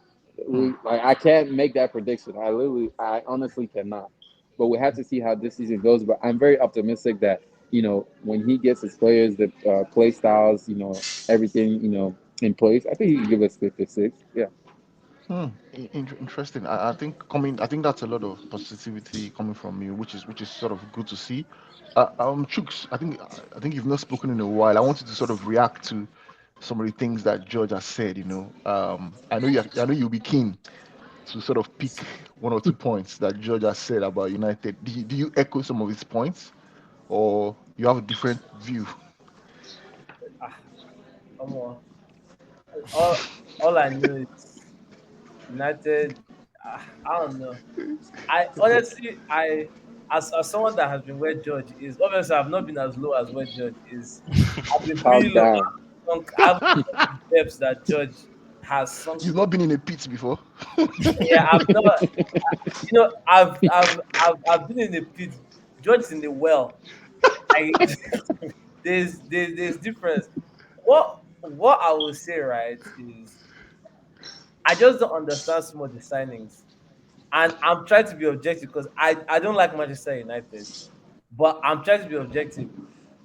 Hmm. I can't make that prediction. I honestly cannot. But we have to see how this season goes. But I'm very optimistic that when he gets his players, the play styles, everything, in place, I think he can give us fifth or sixth. Yeah. Hmm. Interesting. I think that's a lot of positivity coming from you, which is sort of good to see. Chooks, I think you've not spoken in a while. I wanted to sort of react to some of the things that George has said. I know you'll be keen to sort of pick one or two points that George has said about United. Do you echo some of his points, or you have a different view? Come on. All all I know is United. I don't know. I honestly, as someone that has been where George is, obviously I've not been as low as where George is. I've been Calm pretty low. down. I've sunk the depths that George has sunk You've to. not been in a pit before. Yeah, I've not. I've been in the pit. George in the well. I there's difference. What? what I will say, right, is I just don't understand some of the signings. And I'm trying to be objective because I don't like Manchester United, but I'm trying to be objective.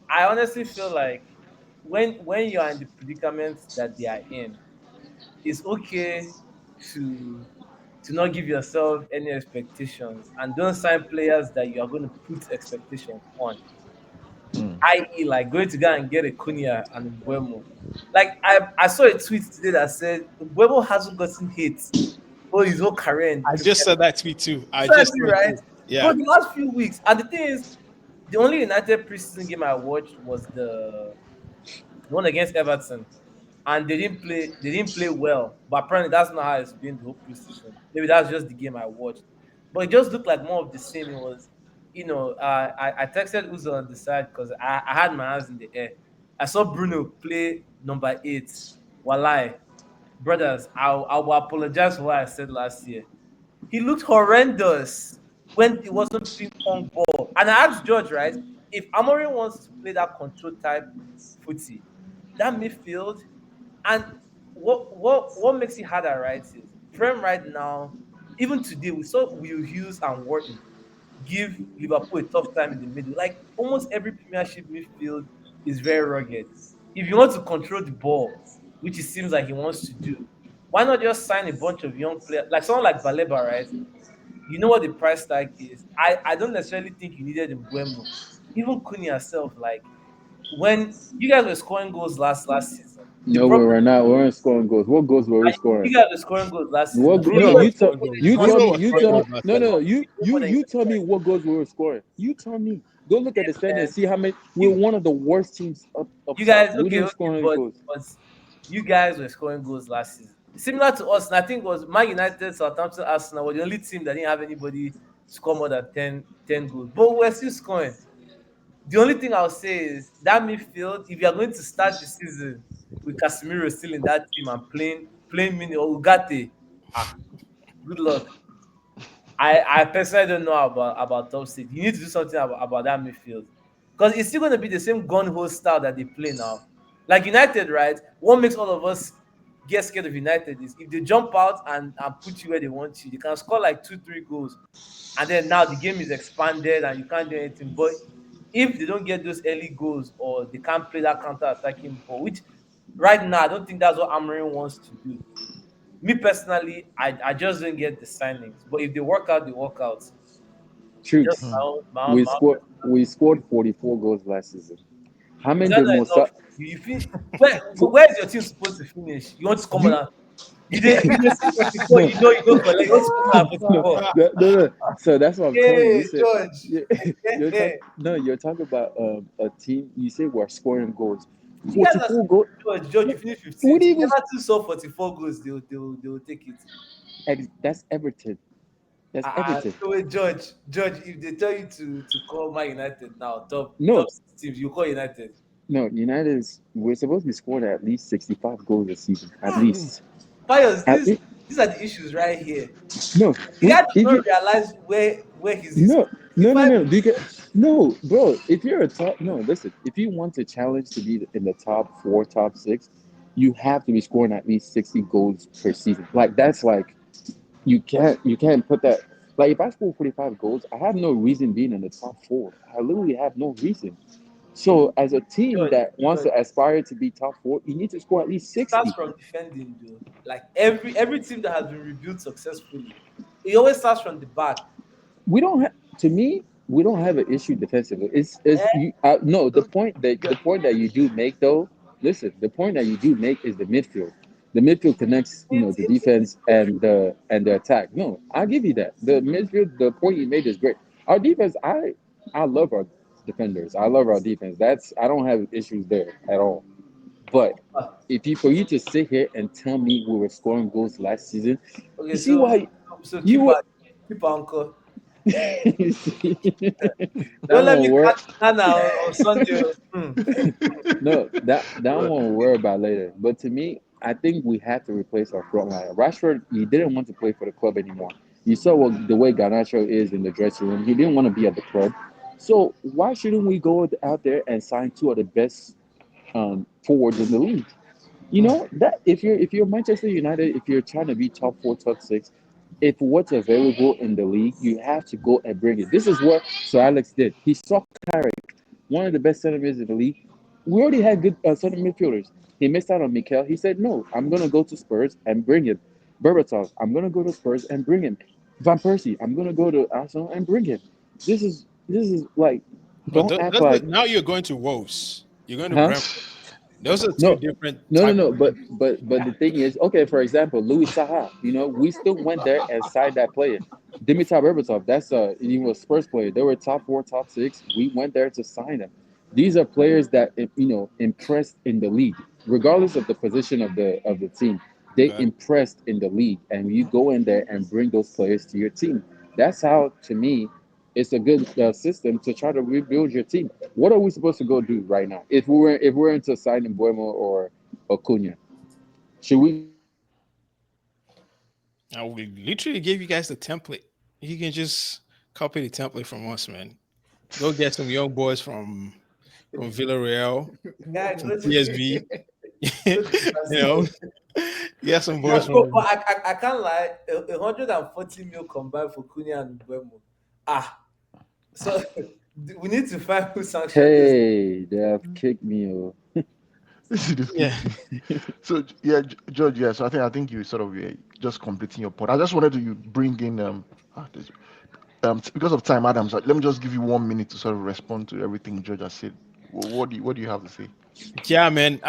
I honestly feel like when you are in the predicament that they are in, it's okay to to not give yourself any expectations and don't sign players that you are going to put expectations on. Mm. I.e., like going to go and get a Cunha and Mbuemo. Like I saw a tweet today that said Mbuemo hasn't gotten hits all his whole career in I just Premier saw League. that tweet too. I just Exactly saw it right. too. Yeah. But the last few weeks, and the thing is, the only United preseason game I watched was the one against Everton, and they didn't play. They didn't play well. But apparently, that's not how it's been the whole preseason. Maybe that's just the game I watched. But it just looked like more of the same. It was, I texted Uzo on the side because I had my hands in the air. I saw Bruno play number 8. Walai, brothers, I will apologize for what I said last year. He looked horrendous when he wasn't ping pong ball. And I asked George, right, if Amorim wants to play that control type footy, that midfield, and what makes it harder, right, is Prem right now, even today, we saw Will Hughes and Wharton give Liverpool a tough time in the middle. Like almost every Premiership midfield is very rugged. If you want to control the ball, which it seems like he wants to do, why not just sign a bunch of young players, like someone like Baleba, right? You know what the price tag is. I don't necessarily think you needed Mbuemo. Even Cunha herself, like when you guys were scoring goals last season, the No, we problem were not. We weren't scoring goals. What goals were we scoring? you guys were scoring goals last season. What? And No, Bruno you was were you tell scoring scoring goals. you more tell Bruno me. was You scoring tell goals me. last No, no, season. no. more than You tell me what goals we were scoring. You tell me. Go look at the standings. man. See how many. We're You one of the worst teams up You top. guys, We okay, didn't okay, score any but goals. you guys were scoring goals last season. Similar to us, and I think it was Man United, Southampton, Arsenal were the only team that didn't have anybody score more than 10 goals. But we're still scoring. The only thing I'll say is that midfield, if you're going to start the season with Casemiro still in that team and playing mini or Ugarte, good luck. I personally don't know about top six. You need to do something about that midfield because it's still going to be the same gun hole style that they play now. Like United, right? What makes all of us get scared of United is if they jump out and put you where they want you, they can score like 2, 3 goals, and then now the game is expanded and you can't do anything. But if they don't get those early goals or they can't play that counter attacking ball, which right now I don't think that's what Amarin wants to do. Me personally, I just don't get the signings. But if they work out, they work out. Just Truths. my own personal We opinion. scored 44 goals last season. How Is many that did not Musa? enough? You feel where is your team supposed to finish? You want to come on You and you did see 44, no, you go collect, you want to come on and no, 44. no. So that's what I'm telling you. You Hey, said George. you're talking. No, you're talking about a team. You say we're scoring goals. You guys are 44 goals. George, you finished What 15th. If even? Everton saw 44 goals, they will take it. That's Everton. That's Everton. So wait, George, if they tell you to call Man United now, top No, 6 teams, you call United. no. United is. We're supposed to be scoring at least 65 goals a season. At least. Pius, At least. these are the issues right here. No. The guy does If not you realize where his no, 65 no. No, bro. If you're a top, no. Listen. If you want to challenge to be in the top four, top six, you have to be scoring at least 60 goals per season. Like that's like you can't put that. Like if I score 45 goals, I have no reason being in the top four. I literally have no reason. So as a team George, that wants George, to aspire to be top four, you need to score at least it starts 60. from defending, though. Like every team that has been rebuilt successfully, it always starts from the back. We don't have to me we don't have an issue defensively. It's Eh? you no Get the point that you do make though. Listen, the point that you do make is the midfield. The midfield connects, the It's defense so and true. the attack. No, I'll give you that. The midfield, the point you made is great. Our defense, I love our defenders. I love our defense. That's I don't have issues there at all. But Ah, if you for you to sit here and tell me we were scoring goals last season, okay, you see so why so you were keep uncle. you see, that Don't let me won't work. catch Ghana on Sunday. Hmm. No, that one we'll worry about later. But to me, I think we have to replace our front line. Rashford, he didn't want to play for the club anymore. You saw the way Garnacho is in the dressing room. He didn't want to be at the club. So why shouldn't we go out there and sign two of the best forwards in the league? You know that if you're Manchester United, if you're trying to be top four, top six, if what's available in the league, you have to go and bring it. This is what Sir Alex did. He saw Carrick, one of the best center mids in the league. We already had good center midfielders. He missed out on Mikel. He said, "No, I'm gonna go to Spurs and bring him." Berbatov, I'm gonna go to Spurs and bring him. Van Persie, I'm gonna go to Arsenal and bring him. This is like, But don't act like, now you're going to Wolves. You're going to huh? Brentford. Those are two No, different no, no, type of no. But the thing is, okay. For example, Louis Saha. We still went there and signed that player. Dimitar Berbatov. That's he was Spurs player. They were top four, top six. We went there to sign them. These are players that impressed in the league, regardless of the position of the team. They okay. impressed in the league, and you go in there and bring those players to your team. That's how, to me, it's a good system to try to rebuild your team. What are we supposed to go do right now? If we're into signing Buemo or Acuna, should we go and sign Acuna? Now we literally gave you guys the template. You can just copy the template from us, man. Go get some young boys from Villarreal, Guy, from go to PSV. go to You know, Barcelona. get some boys But, but, from. but I can't lie. 140 mil combined for Cunha and Buemo. Ah, so we need to find who sanctioned this. Hey, they have kicked me. Oh. This is just Yeah, kicked you. So yeah, George. Yeah. So I think you sort of just completing your point. I just wanted to bring in because of time, Adams. Let me just give you 1 minute to sort of respond to everything George has said. What do you have to say? yeah, man.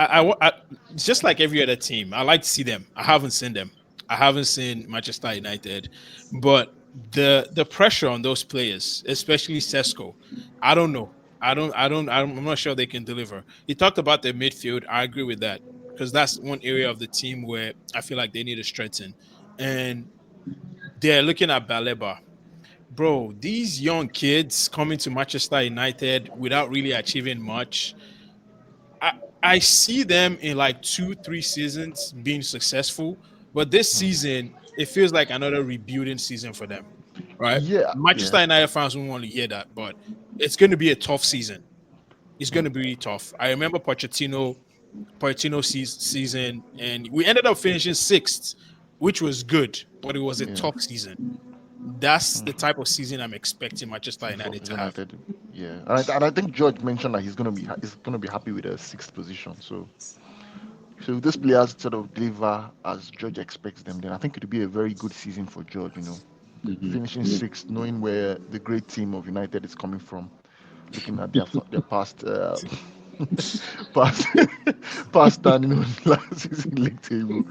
It's just like every other team. I like to see them. I haven't seen them. I haven't seen Manchester United, but the pressure on those players, especially Sesko, I don't know. I'm not sure they can deliver. He talked about the midfield. I agree with that because that's one area of the team where I feel like they need to strengthen. And they're looking at Baleba. Bro, these young kids coming to Manchester United without really achieving much, I I see them in like 2, 3 seasons being successful, but this season it feels like another rebuilding season for them, right? Yeah, yeah. Manchester United fans won't want to hear that, but it's going to be a tough season. It's going to be really tough. I remember Pochettino season, and we ended up finishing sixth, which was good, but it was a Yeah. tough season. That's the type of season I'm expecting Manchester For United to have. United, yeah, and I think George mentioned that he's gonna be happy with a sixth position. So if these players sort of deliver as George expects them, then I think it'll be a very good season for George. Finishing Mhm. sixth, knowing where the great team of United is coming from, looking at their past past past standing on last season league table.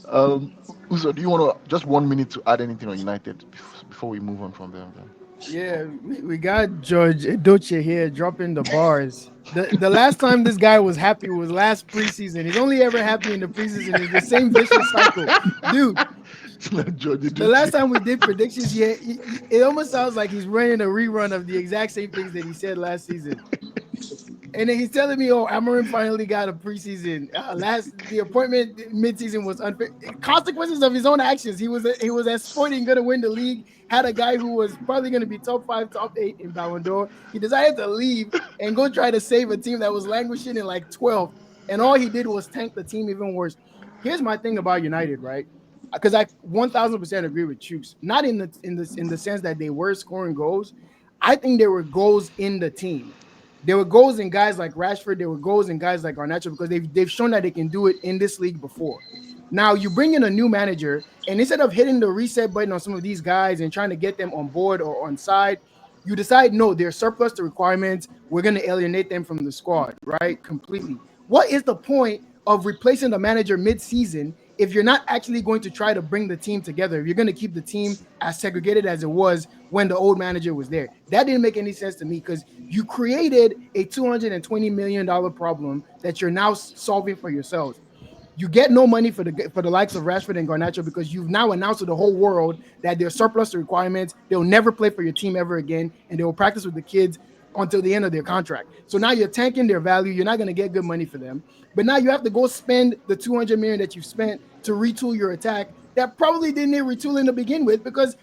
Um, Uso, do you want to just 1 minute to add anything on United before we move on from there? Then? Yeah, we got George Edoche here dropping the bars. The last time this guy was happy was last preseason. He's only ever happy in the preseason. It's the same vicious cycle. Dude, It's not George the last Ducci. time we did predictions, yeah, it almost sounds like he's running a rerun of the exact same things that he said last season. And then he's telling me, "Oh, Amarim finally got a preseason. The appointment midseason was unfair. Consequences of his own actions. He was at Sporting going to win the league. Had a guy who was probably going to be top 5, top 8 in Ballon d'Or. He decided to leave and go try to save a team that was languishing in like 12th. And all he did was tank the team even worse. Here's my thing about United, right? Because I 1,000% agree with Chooks. Not in the sense that they were scoring goals. I think there were goals in the team. There were goals in guys like Rashford. There were goals in guys like Garnacho because they've shown that they can do it in this league before. Now you bring in a new manager, and instead of hitting the reset button on some of these guys and trying to get them on board or on side, you decide no, they're surplus to requirements. We're going to alienate them from the squad, right? Completely. What is the point of replacing the manager mid-season if you're not actually going to try to bring the team together? If you're going to keep the team as segregated as it was when the old manager was there, that didn't make any sense to me because you created a $220 million problem that you're now solving for yourselves. You get no money for the likes of Rashford and Garnacho because you've now announced to the whole world that they're surplus to requirements. They'll never play for your team ever again, and they will practice with the kids until the end of their contract. So now you're tanking their value. You're not going to get good money for them. But now you have to go spend the 200 million that you've spent to retool your attack that probably didn't need retooling to begin with because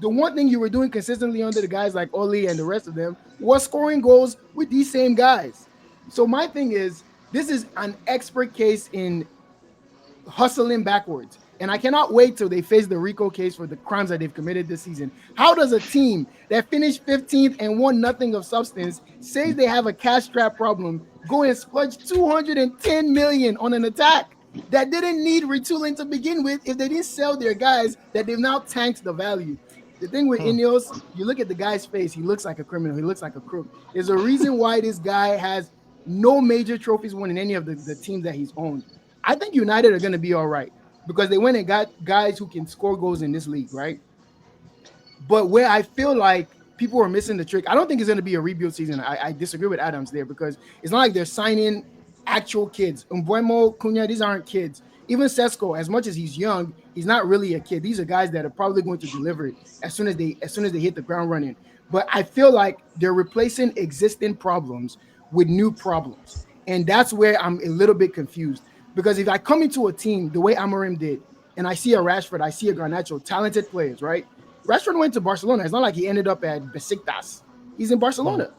the one thing you were doing consistently under the guys like Oli and the rest of them was scoring goals with these same guys. So my thing is, this is an expert case in hustling backwards. And I cannot wait till they face the RICO case for the crimes that they've committed this season. How does a team that finished 15th and won nothing of substance, says they have a cash trap problem, go and splurge 210 million on an attack that didn't need retooling to begin with if they didn't sell their guys that they've now tanked the value? The thing with Ineos, you look at the guy's face, he looks like a criminal, he looks like a crook. There's a reason why this guy has no major trophies won in any of the teams that he's owned. I think United are going to be all right because they went and got guys who can score goals in this league, right? But where I feel like people are missing the trick, I don't think it's going to be a rebuild season. I disagree with Adams there because it's not like they're signing actual kids. Umbuemo, Cunha, these aren't kids. Even Sesko, as much as he's young, he's not really a kid. These are guys that are probably going to deliver it as soon as they hit the ground running. But I feel like they're replacing existing problems with new problems. And that's where I'm a little bit confused. Because if I come into a team the way Amorim did, and I see a Rashford, I see a Garnacho, talented players, right? Rashford went to Barcelona. It's not like he ended up at Besiktas. He's in Barcelona.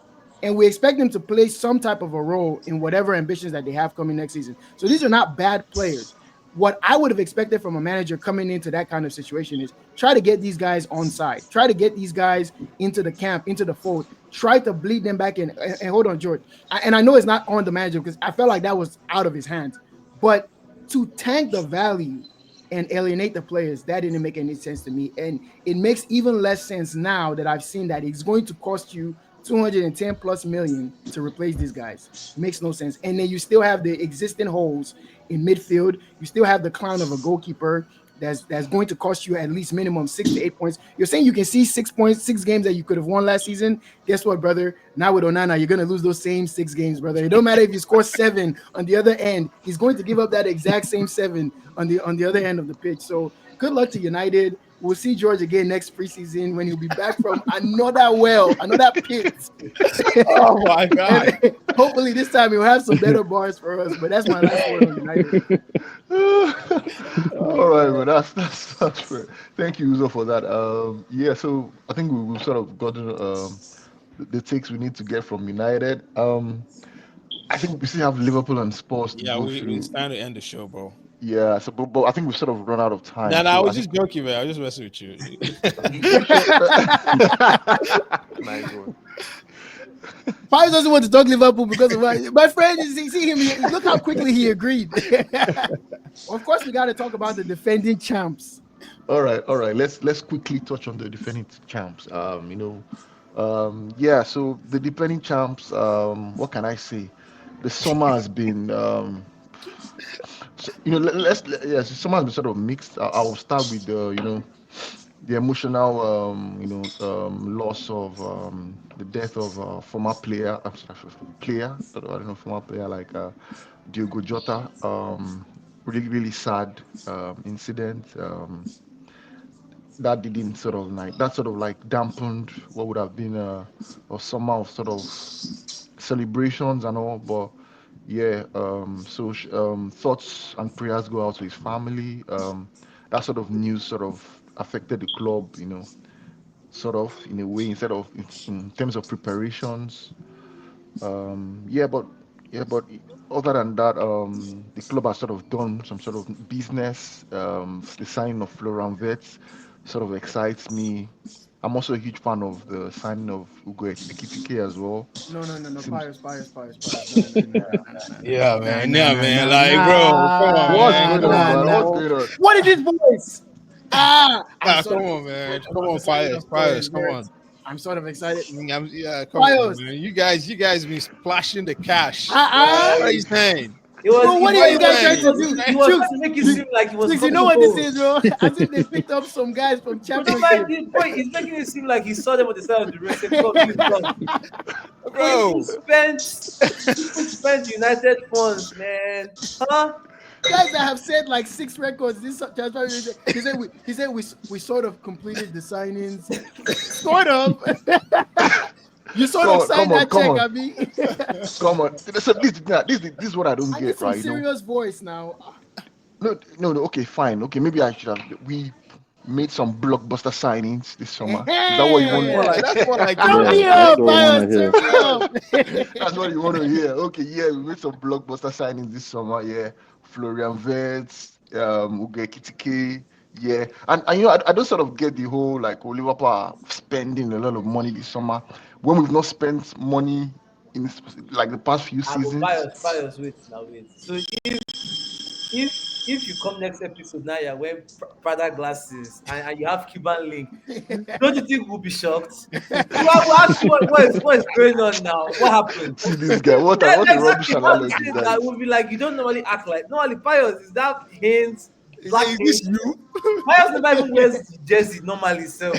And we expect him to play some type of a role in whatever ambitions that they have coming next season. So these are not bad players. What I would have expected from a manager coming into that kind of situation is try to get these guys on side. Try to get these guys into the camp, into the fold. Try to bleed them back in. And hold on, George. And I know it's not on the manager because I felt like that was out of his hands. But to tank the value and alienate the players, that didn't make any sense to me. And it makes even less sense now that I've seen that it's going to cost you 210 plus million to replace these guys. It makes no sense. And then you still have the existing holes in midfield. You still have the clown of a goalkeeper that's going to cost you at least minimum 6 to 8 points. You're saying you can see 6 points, 6 games that you could have won last season. Guess what, brother? Now with Onana, you're going to lose those same 6 games, brother. It don't matter if you score 7 on the other end. He's going to give up that exact same 7 on the other end of the pitch. So good luck to United. We'll see George again next preseason when he'll be back from another pit. Oh my God! Hopefully this time he'll have some better bars for us. But that's my last word on United. All right, man. That's fair. Thank you, Uzo, for that. Yeah. So I think we've sort of gotten the takes we need to get from United. I think we still have Liverpool and Spurs to Yeah, go we through. it's time to end the show, bro. Yeah. So, but I think we've sort of run out of time. Nah, So I I was think- just joking, man. I was just messing with you. Nice one. Pius doesn't want to talk Liverpool because of my friend. See him. Look how quickly he agreed. Of course, we got to talk about the defending champs. All right. Let's quickly touch on the defending champs. Yeah. So the defending champs. What can I say? The summer has been. The summer has been sort of mixed. I'll start with the emotional loss of the death of a former player. I'm sorry, player. I don't know, former player like Diogo Jota. Really really sad incident. That didn't sort of like dampened what would have been a summer of sort of celebrations and all, but yeah. Thoughts and prayers go out to his family. That sort of news sort of affected the club, sort of in a way, instead of in terms of preparations. Yeah, but other than that, the club has sort of done some sort of business. The signing of Florian Wirtz sort of excites me. I'm also a huge fan of the signing of Ugo Ekitike as well. No. Seems- Pius. Yeah, man. Nah, Yeah, nah, man. nah, Like, nah. bro, come on, What's man. going on, Come man? on, What's bro. going on? What is his voice? I'm sort Come of- on, man. I'm Come on, excited Pius. for Come it. on. I'm sort of excited. Yeah, come on, Pius. man. You guys be splashing the cash. Uh-uh. What are you saying? It was, Bro, what he are you was- guys trying to he do? was- He was Chooks, trying to make it seem like he was. Chooks, you scoring know what this goals. is, bro? As if they picked up some guys from But no, championship. man, boy, he's making it seem like he saw them on the side of the road. Said, "God, please, God." Bro, People spent United funds, man. Huh? Guys that have said like 6 records this transfer. He said we sort of completed the signings. Sort of. You sort of signed that check, Abi. Come on. So this is what I don't I need get, some right? serious voice now. No. Okay, fine. Okay, maybe I should have. We made some blockbuster signings this summer. Is that what you want? that's more like Turn Yeah, me that's up, what I wanna Pius. hear. Turn me up. That's what you want to hear. Okay, yeah, we made some blockbuster signings this summer. Yeah, Florian Wirtz, Uge Kitike. Yeah, and you know, I don't sort of get the whole like, oh, Liverpool are spending a lot of money this summer when we've not spent money in like the past few I will seasons. bias, wait now, wait. So if if you come next episode now, you're wearing Prada glasses and you have Cuban link, don't you think we'll be shocked? We'll ask you what is going on now? What happened? See this guy, what a rubbish Exactly. That's the analogy thing that that is. will be like. You don't normally act like. Normally, Pius is that Hanes, black Is this Hanes. you? Pius never even wears jersey normally, self.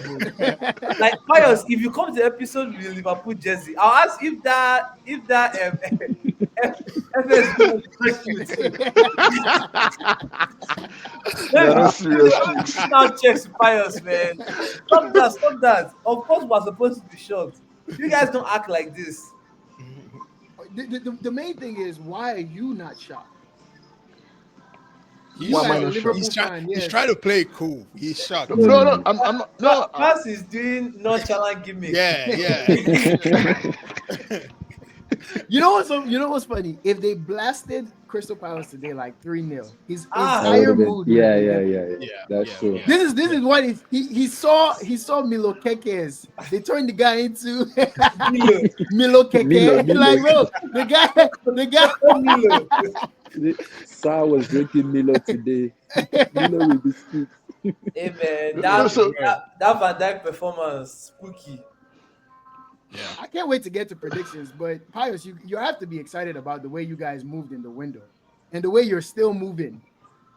Like Pius, if you come to the episode with the Liverpool jersey, I'll ask if that FSB will touch you too. They Let are me not serious let me chicks. now checks with Pius, man. Stop that, stop that. Of course, we're supposed to be shocked. You guys don't act like this. The main thing is, why are you not shocked? You Why He's am I as a not shocked? Liverpool fan, he's yes. trying to play it cool. He's shocked. No, Mm. no, I'm not. No, Pius is doing nonchalant gimmick. Yeah, yeah. You know what's funny? If they blasted Crystal Palace today like 3-0, his Ah. That would entire have been, mood would have yeah, been yeah, different. yeah, yeah. Yeah, That's yeah, true. yeah. This is what he saw Milo Kekes. They turned the guy into Milo. Milo Keke. Milo, Like, Milo. bro, the guy Milo. Sar was drinking Milo today. Milo with biscuits. Hey man, no. that, So that that Van Dijk performance spooky. Yeah. I can't wait to get to predictions, but Pius, you have to be excited about the way you guys moved in the window and the way you're still moving,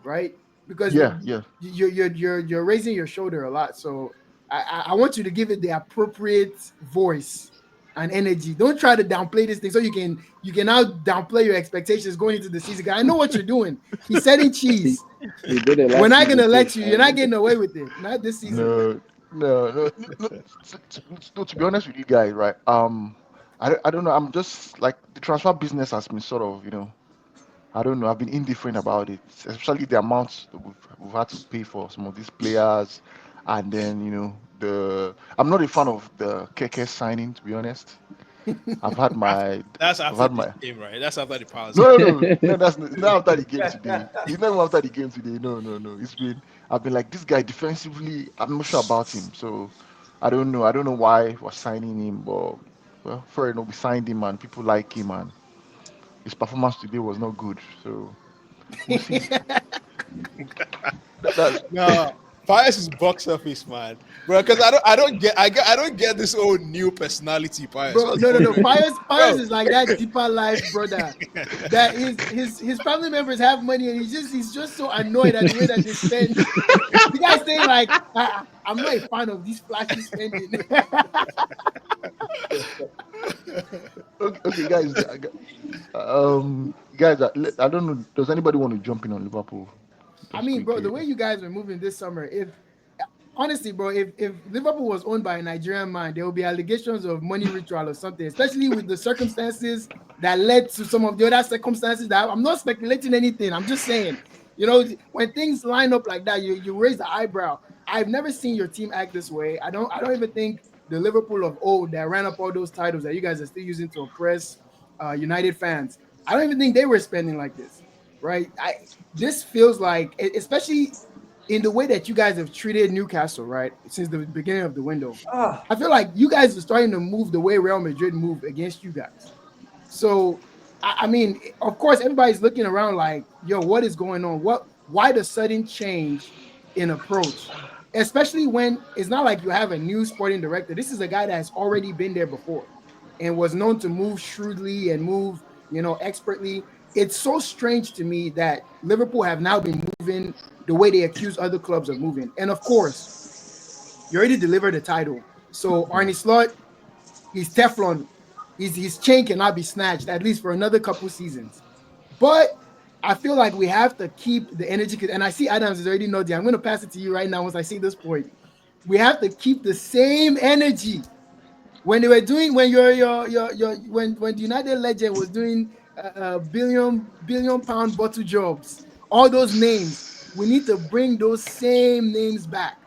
right? Because yeah, yeah. you're raising your shoulder a lot. So I want you to give it the appropriate voice and energy. Don't try to downplay this thing so you can now downplay your expectations going into the season. 'Cause I know what you're doing. He's setting cheese. He did it last We're not season gonna too. let you. You're not getting away with it. Not this season. No. To be honest with you guys, right? I don't know. I'm just like the transfer business has been sort of, I don't know. I've been indifferent about it, especially the amounts that we've had to pay for some of these players, and then the. I'm not a fan of the KK signing, to be honest. I've had my, That's I've after had this my. game, right? That's after the pause. No. That's it's not after the game today. It's not even after the game today. No. I've been like this guy defensively. I'm not sure about him, so I don't know. I don't know why we're signing him, but well, fair enough. We signed him, and people like him, and his performance today was not good. So we'll see. That's No, Pius is box office, man, bro. Because I don't get this old new personality, Pius. Bro, What's no. going on? Pius Bro. is like that deeper life brother. That his family members have money and he's just so annoyed at the way that they spend. The guy's saying like, I'm not a fan of this flashy spending. okay, guys. Guys, I don't know. Does anybody want to jump in on Liverpool? I Just mean, bro, the quickly. way you guys are moving this summer, if honestly, bro, if Liverpool was owned by a Nigerian man, there will be allegations of money ritual or something, especially with the circumstances that led to some of the other circumstances that I'm not speculating anything. I'm just saying, when things line up like that, you raise the eyebrow. I've never seen your team act this way. I don't even think the Liverpool of old that ran up all those titles that you guys are still using to oppress United fans. I don't even think they were spending like this, right? This feels like, especially in the way that you guys have treated Newcastle, right, since the beginning of the window. Ah, I feel like you guys are starting to move the way Real Madrid moved against you guys. So, I mean, of course, everybody's looking around like, yo, what is going on? Why the sudden change in approach? Especially when it's not like you have a new sporting director. This is a guy that has already been there before and was known to move shrewdly and move, expertly. It's so strange to me that Liverpool have now been moving the way they accuse other clubs of moving. And of course, you already delivered the title. So Arne Slot, he's Teflon. His chain cannot be snatched, at least for another couple seasons. But I feel like we have to keep the energy. And I see Adams is already nodding. I'm going to pass it to you right now once I see this point. We have to keep the same energy when they were doing when when the United legend was doing billion pound bottle jobs, all those names, we need to bring those same names back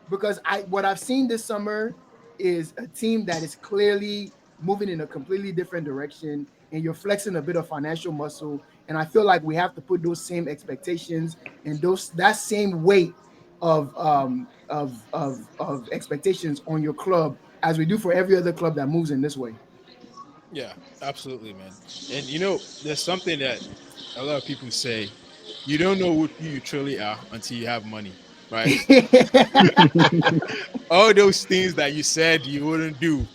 because what I've seen this summer is a team that is clearly moving in a completely different direction, and you're flexing a bit of financial muscle, And I feel like we have to put those same expectations and that same weight of expectations on your club as we do for every other club that moves in this way. Yeah, absolutely, man. And there's something that a lot of people say: you don't know who you truly are until you have money, right? All those things that you said you wouldn't do.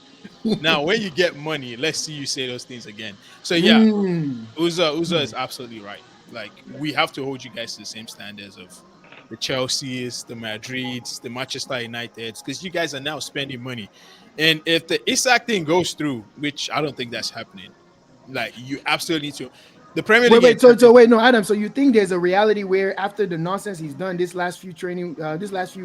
Now, when you get money, let's see you say those things again. So yeah, Mm. Uza is absolutely right. Like we have to hold you guys to the same standards of the Chelseas, the Madrids, the Manchester Uniteds, because you guys are now spending money. And if the Isak thing goes through, which I don't think that's happening, like you absolutely need to. The Premier League Wait. ain't So touching. wait, no, Adam. So you think there's a reality where after the nonsense he's done this last few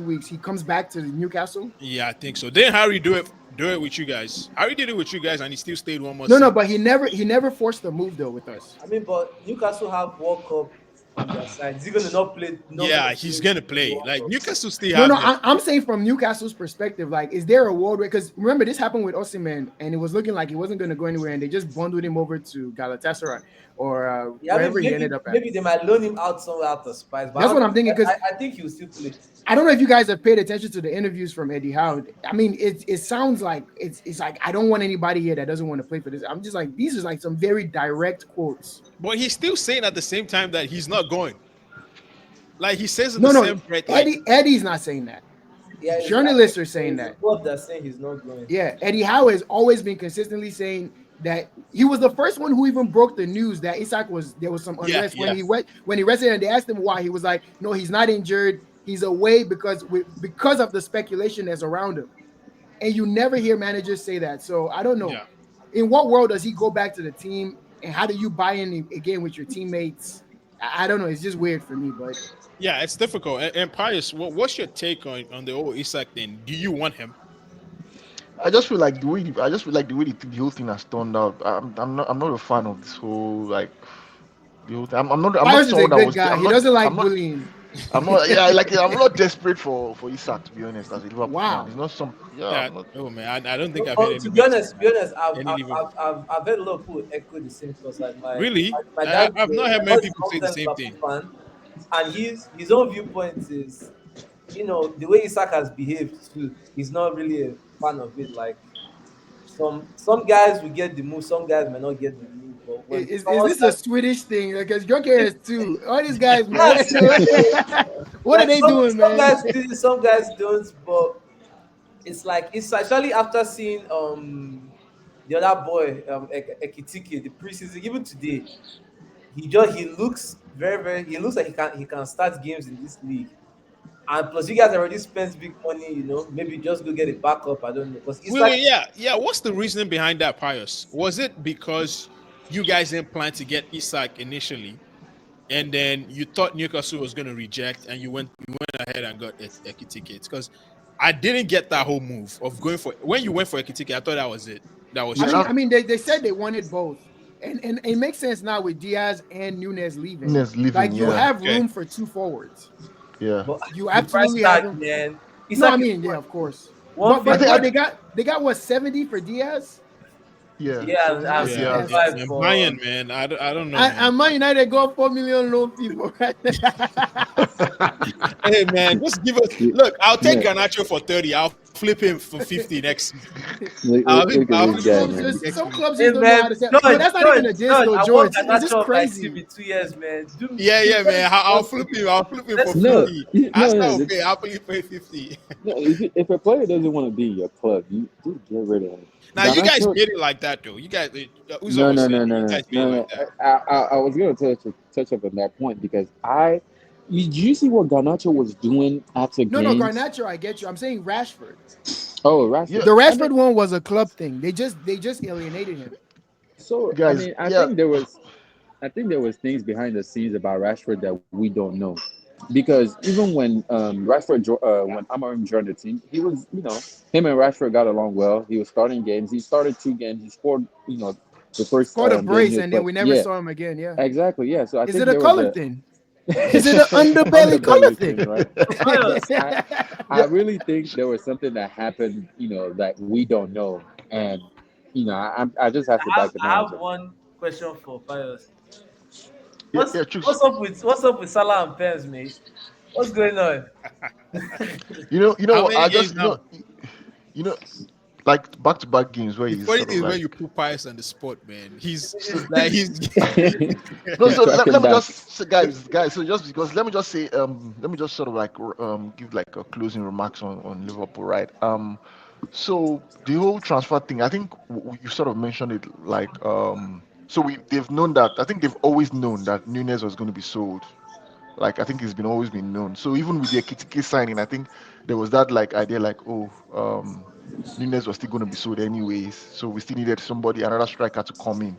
weeks, he comes back to Newcastle? Yeah, I think so. Then Harry do it with you guys. Harry did it with you guys, and he still stayed one more No, season. but he never forced the move though with us. I mean, but Newcastle have World Cup on their side. Is he going to not Yeah, gonna he's play gonna in the play. World Like Cup? Newcastle still No, have no, him. I'm saying from Newcastle's perspective, like, is there a world where, because remember this happened with Osimhen and it was looking like he wasn't going to go anywhere, and they just bundled him over to Galatasaray or Yeah, I mean, wherever he ended up at. maybe they might loan him out somewhere out of spice, but That's what I'm thinking, because I think he'll still play. I don't know if you guys have paid attention to the interviews from Eddie Howe. I mean, it sounds like it's like, I don't want anybody here that doesn't want to play for this. I'm just like, these are like some very direct quotes. But he's still saying at the same time that he's not going. Like he says in the No, same breath, like Eddie's not saying that. Yeah, I Journalists think are saying there's that. report that's saying he's not going. Yeah, Eddie Howe has always been consistently saying that he was the first one who even broke the news that Isak there was some yeah, unrest yeah, when he rested, and they asked him why. He was like, no, he's not injured. He's away because of the speculation that's around him. And you never hear managers say that. So I don't know. yeah. In what world does he go back to the team, and how do you buy in again with your teammates? I don't know. It's just weird for me, but Yeah, it's difficult. And Pius, what's your take on the whole Isak thing? Do you want him? I just feel like the way the whole thing has turned out. I'm not a fan of this whole like the whole thing. I'm not Pius is a someone that good was guy. I'm He not doesn't I'm like not bullying. I'm not yeah like I'm not desperate for Isak, to be honest, as a Liverpool fan. Wow. It's not some yeah Yeah. I'm not Oh man, I don't think I've heard But anybody say to that. be honest, Any Liverpool. I've heard a lot of people echo the same thoughts. Like Really? my dad, I've not heard my many dad's people a say the long-time same Liverpool thing. fan, and his own viewpoint is, the way Isak has behaved too. He's not really a fan of it. Like some guys will get the move, some guys may not get the move. But when Is someone this a starts, Swedish thing? Because your is too. All these guys, man. that's it. What are Like they doing, some man? guys do, some guys don't. But it's actually after seeing the other boy Ekitike the preseason, even today, he looks he looks like he can start games in this league. And plus, you guys already spent big money, maybe just go get a backup. I don't know, because it's like, Yeah, yeah. What's the reasoning behind that, Pius? Was it because you guys didn't plan to get Isak initially, and then you thought Newcastle was going to reject, and you went ahead and got tickets? Because I didn't get that whole move of going for when you went for ticket. I thought that was it. That was I yeah mean, true. I mean, they said they wanted both, and it makes sense now with Diaz and Nunez leaving. that's living Like, you yeah have Okay. room for two forwards. yeah. but You the price absolutely have tag, room. man. No, I Isak is mean, yeah, of course. one I But think fifty. but I they got what, 70 for Diaz? yeah Yeah, and 70 for Yeah, Diaz. yeah. 65 And for. Bayern, man, I don't know, man. And Man United got 4 million loan people. Right? Hey, man, just give us. Yeah, Look, I'll take yeah. Garnacho for 30. I'll flip him for 50 next season. Look at I'll this flip him guy, for Clubs 50 man. just next some season. clubs Hey just don't know man, how to say. No, George, that's not George, even a diss George, though, I want George. It's just Garnacho of my crazy. CB 2 years, man. Yeah, man. I'll Just flip him. I'll flip him for let's No, 50. no, Arsenal will no. pay. I'll pay 50. No, if a player doesn't want to be in your club, you just get rid of him. Now, you guys Garnacho, made it like that, though. You guys, Uzo no, was no, saying, no, no, you no, guys made it no, like no. that. I was gonna touch up on that point because did you see what Garnacho was doing after No, games? Garnacho, I get you. I'm saying Rashford. Oh, yeah Rashford. The I mean, Rashford one was a club thing. They just alienated him. so I guys mean, yeah I think there was things behind the scenes about Rashford that we don't know, because even when when Amarim joined the team, he was him and Rashford got along well. He was starting games. He started 2 games. He scored the first Scored a game he brace, was and then playing. we never Yeah, saw him again. Yeah. exactly. Yeah. So I Is it think a there was color a thing? Is it an underbelly color underbelly thing, thing? right? so Pius, I I yeah really think there was something that happened, that we don't know, and I just have to back the I have manager. one question for Pius. Yeah, yeah, Chooks. What's up with Salah and Pens, mate? What's going on? How What? many games now? You know, like back-to-back games where The he's funny sort thing of is when you like. put Pius on the spot, man. He's So, like he's no, so Track let him me back. just so guys. So just because let me just say let me just sort of like give like a closing remarks on Liverpool, right? So the whole transfer thing, I think you sort of mentioned it like so they've known that I think they've always known that Nunes was going to be sold. Like I think it's been always been known. So even with the Ekitike signing, I think there was that like idea like Nunes was still going to be sold anyways. So we still needed somebody another striker to come in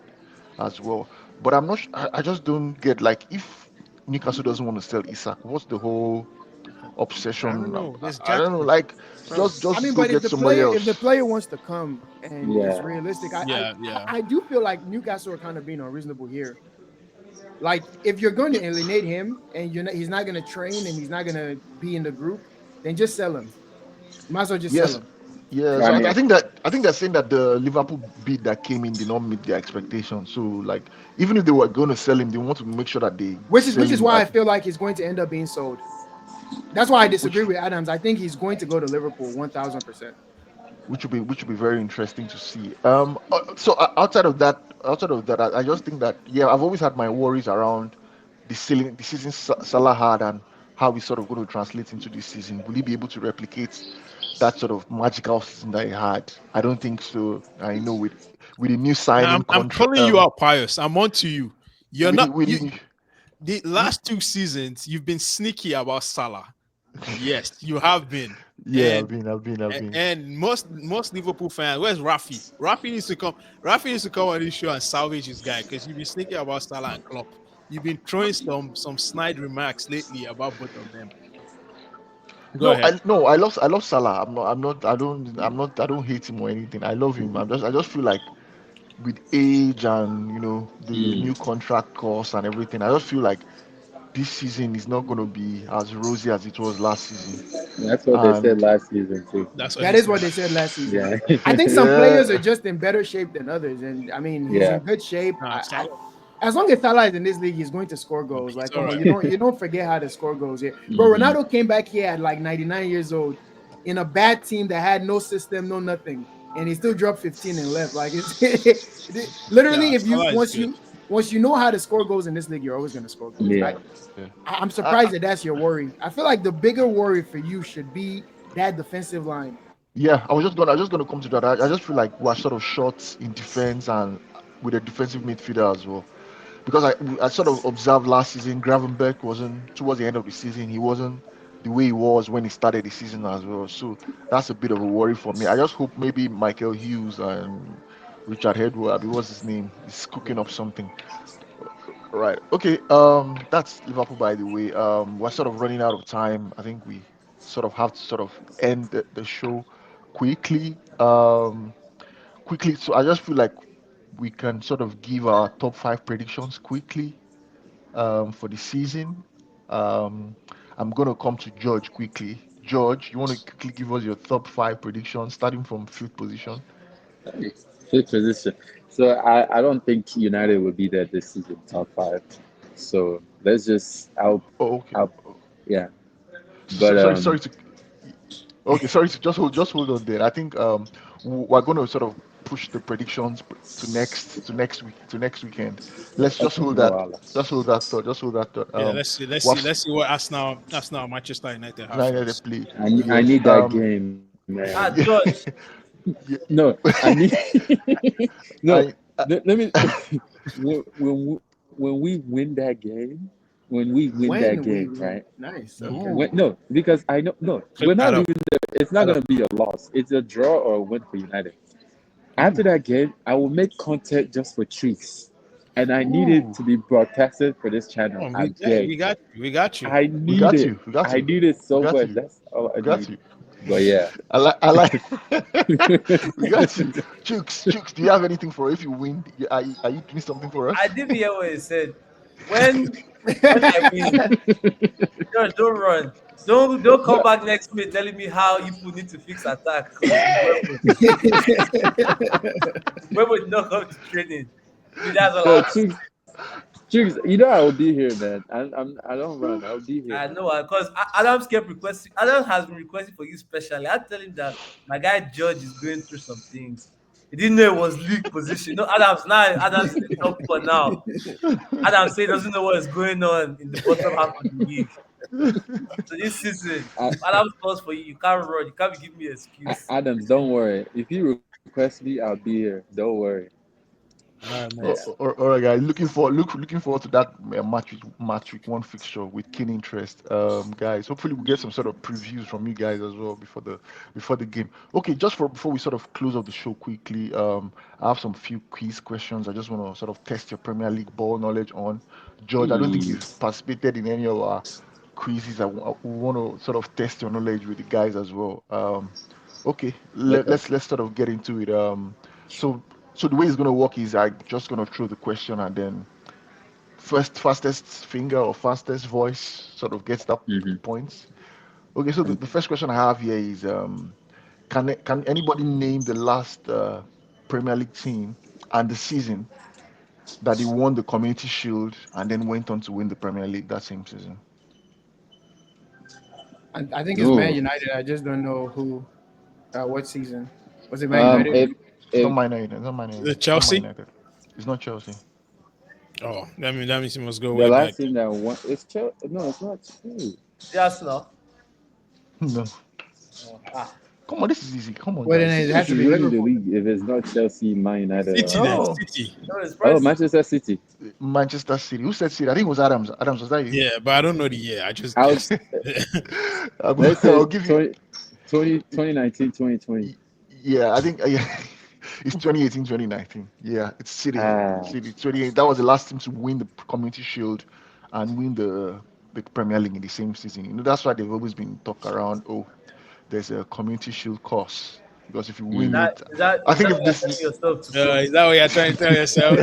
as well. But I'm not. I just don't get like if Newcastle doesn't want to sell Isak, what's the whole I don't obsession? know. There's I don't know. Jackson. Like Bro. I just mean, go but get somebody if the else. player wants to come and it's Yeah. realistic, Yeah, yeah. I do feel like Newcastle are kind of being unreasonable here. Like if you're going to alienate him and he's not going to train and he's not going to be in the group, then just sell him. You might as well just sell Yes. him. Yeah, I so I mean, think they're saying that the Liverpool bid that came in did not meet their expectations. So like even if they were going to sell him, they want to make sure that they sell Which is him why I at feel like he's going to end up being sold. That's why I disagree which with Adams. I think he's going to go to Liverpool 1000%. which will be very interesting to see. So outside of that, I just think that yeah, I've always had my worries around the season Salah had and how he's sort of going to translate into this season. Will he be able to replicate that sort of magical season that he had? I don't think so. I know with the new Now signing I'm contract, calling you out, Pius. I'm on to you. You're not with you the the hmm? last two seasons you've been sneaky about Salah. Yes, you have been. Yeah, And I've been. and most Liverpool fans, where's Rafi? Rafi needs to come. Rafi needs to come on this show and salvage his guy because you've been sneaking about Salah and Klopp. You've been throwing some snide remarks lately about both of them. Go ahead. No, I love Salah. I don't hate him or anything. I love him. I just feel like with age and the mm, new contract cost and everything, I just feel like this season is not going to be as rosy as it was last season. that's what they said And last season too. That's what That he is said. what they said last season. Yeah. I think some players are yeah, just in better shape than others. And I mean, he's in Yeah. good shape. Nah, Salah, As long as Salah is in this league, he's going to score goals. he's Like, all come on, right. you don't forget how to score goals here. Bro, Mhm. Ronaldo came back here at like 99 years old in a bad team that had no system, no nothing, and he still dropped 15 and left. Like it's Yeah, literally if you Salah is good. once you know how to score goals in this league, you're always going to score goals. Yeah. yeah. I'm I, surprised that that's your worry. I feel like the bigger worry for you should be that defensive line. yeah, I was just gonna come to that. I just feel like we're sort of short in defense and with a defensive midfielder as well. Because I sort of observed last season, Gravenberch wasn't towards the end of the season. He wasn't the way he was when he started the season as well. So that's a bit of a worry for me. I just hope maybe Michael Hughes and Richard Hedward, what's his name, is cooking up something. Right. Okay. That's Liverpool, by the way. We're sort of running out of time. I think we sort of have to sort of end the show quickly. Quickly. So I just feel like we can sort of give our top five predictions quickly for the season. Um, I'm gonna come to George quickly. George, you want to quickly give us your top five predictions, starting from fifth position? Fifth position. So I don't think United will be there this season, top five. So let's just Oh, okay. I'll yeah. But Sorry to okay, sorry to just hold on there. I think we're going to sort of push the predictions to next weekend. Let's just okay, hold no that Allah. just hold that thought. Yeah, let's see. Let's see. Was Let's see what Arsenal, Manchester United have United they first. played? I Yes. need that game, man. Ah, Yeah, George, yeah. No, I need no. I, I Let me when we win that game, when we win that When we game, win, right? nice. Okay. ooh, No, because I know no, Clip we're that not up. even there. It's not That up. gonna be a loss. It's a draw or a win for United. After ooh, that game, I will make content just for treats, and I need it ooh. to be broadcasted for this channel. Oh, I hey, beg. we got you. We got you. I We need got it. you. We got I you. need it We so got much. you. That's all I We got need. you. But yeah. I like. We got you. Chooks, do you have anything for if you win? Are you doing something for I us? didn't hear what he said. When I win, George, don't run. Don't come No, back next week telling me how you people need to fix attack because Mbemo did not come to training. Me, that's all I no, have to say. Jigs, you know I will be here, man. I don't run. I'll be here. I know, because Adams kept requesting. Adams has been requesting for you specially. I tell him that my guy George is going through some things. He didn't know it was league position. No, Adams now. Adams is the top for now. Adams say he doesn't know what is going on in the bottom half of the league. So this season, I, if Adams calls for you, you can't run. You can't give me an excuse. Adams, don't worry. If you request me, I'll be here. Don't worry. Nice. All right, guys. Looking forward to that match week one fixture with keen interest. Guys, hopefully we'll get some sort of previews from you guys as well before the game. Okay, just before we sort of close up the show quickly, I have some few quiz questions. I just want to sort of test your Premier League ball knowledge on George. I don't think Hey. you've participated in any of our quizzes. We want to sort of test your knowledge with the guys as well. Okay, Okay. let's sort of get into it. So so the way it's gonna work is I'm just gonna throw the question and then fastest finger or fastest voice sort of gets that Mm-hmm. points. Okay, so the first question I have here is can anybody name the last Premier League team and the season that they won the Community Shield and then went on to win the Premier League that same season? I think it's Man Oh. United. I just don't know who, what season. Was it Man United? If It's not if Man United. It's not Man United. The It's not Man Chelsea? United. It's not Chelsea. Oh, that means you must go the way last back. team that won, it's Chelsea. No, it's not Chelsea. Yes, no. No. Ah, Come on, this is easy. Come on, Well, then guys. it has This to is be really the Liverpool. league. If it's not Chelsea, Man United, City then. No. City. no, it's oh, Preston. Manchester City. Manchester City. Who said City? I think it was Adams. Adams, was that you? Yeah, but I don't know the year. I just I'll guessed. let's say I'll give you. 2019, 2020. Yeah, I think yeah, it's 2018, 2019. Yeah, it's City. Ah, City 28. That was the last team to win the Community Shield and win the Premier League in the same season. You know, that's why they've always been talk around. Oh, there's a Community Shield course because if you win mm. it, Is that I is think that if what this. you're telling yourself to do? Is that what you're trying to tell yourself?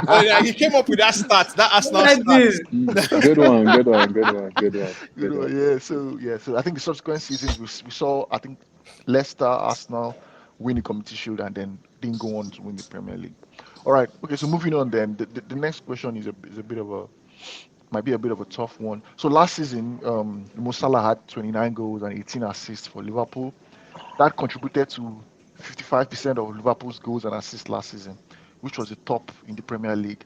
Oh, yeah, you came up with that stat, that Arsenal I stat. did. Good one, good one, good one, good one, You good know, one. so I think the subsequent seasons we saw I think Leicester, Arsenal win the Community Shield and then didn't go on to win the Premier League. All right, okay. So moving on, then the next question is a bit of a might be a bit of a tough one. So last season, Mo Salah had 29 goals and 18 assists for Liverpool. That contributed to 55% of Liverpool's goals and assists last season, which was the top in the Premier League.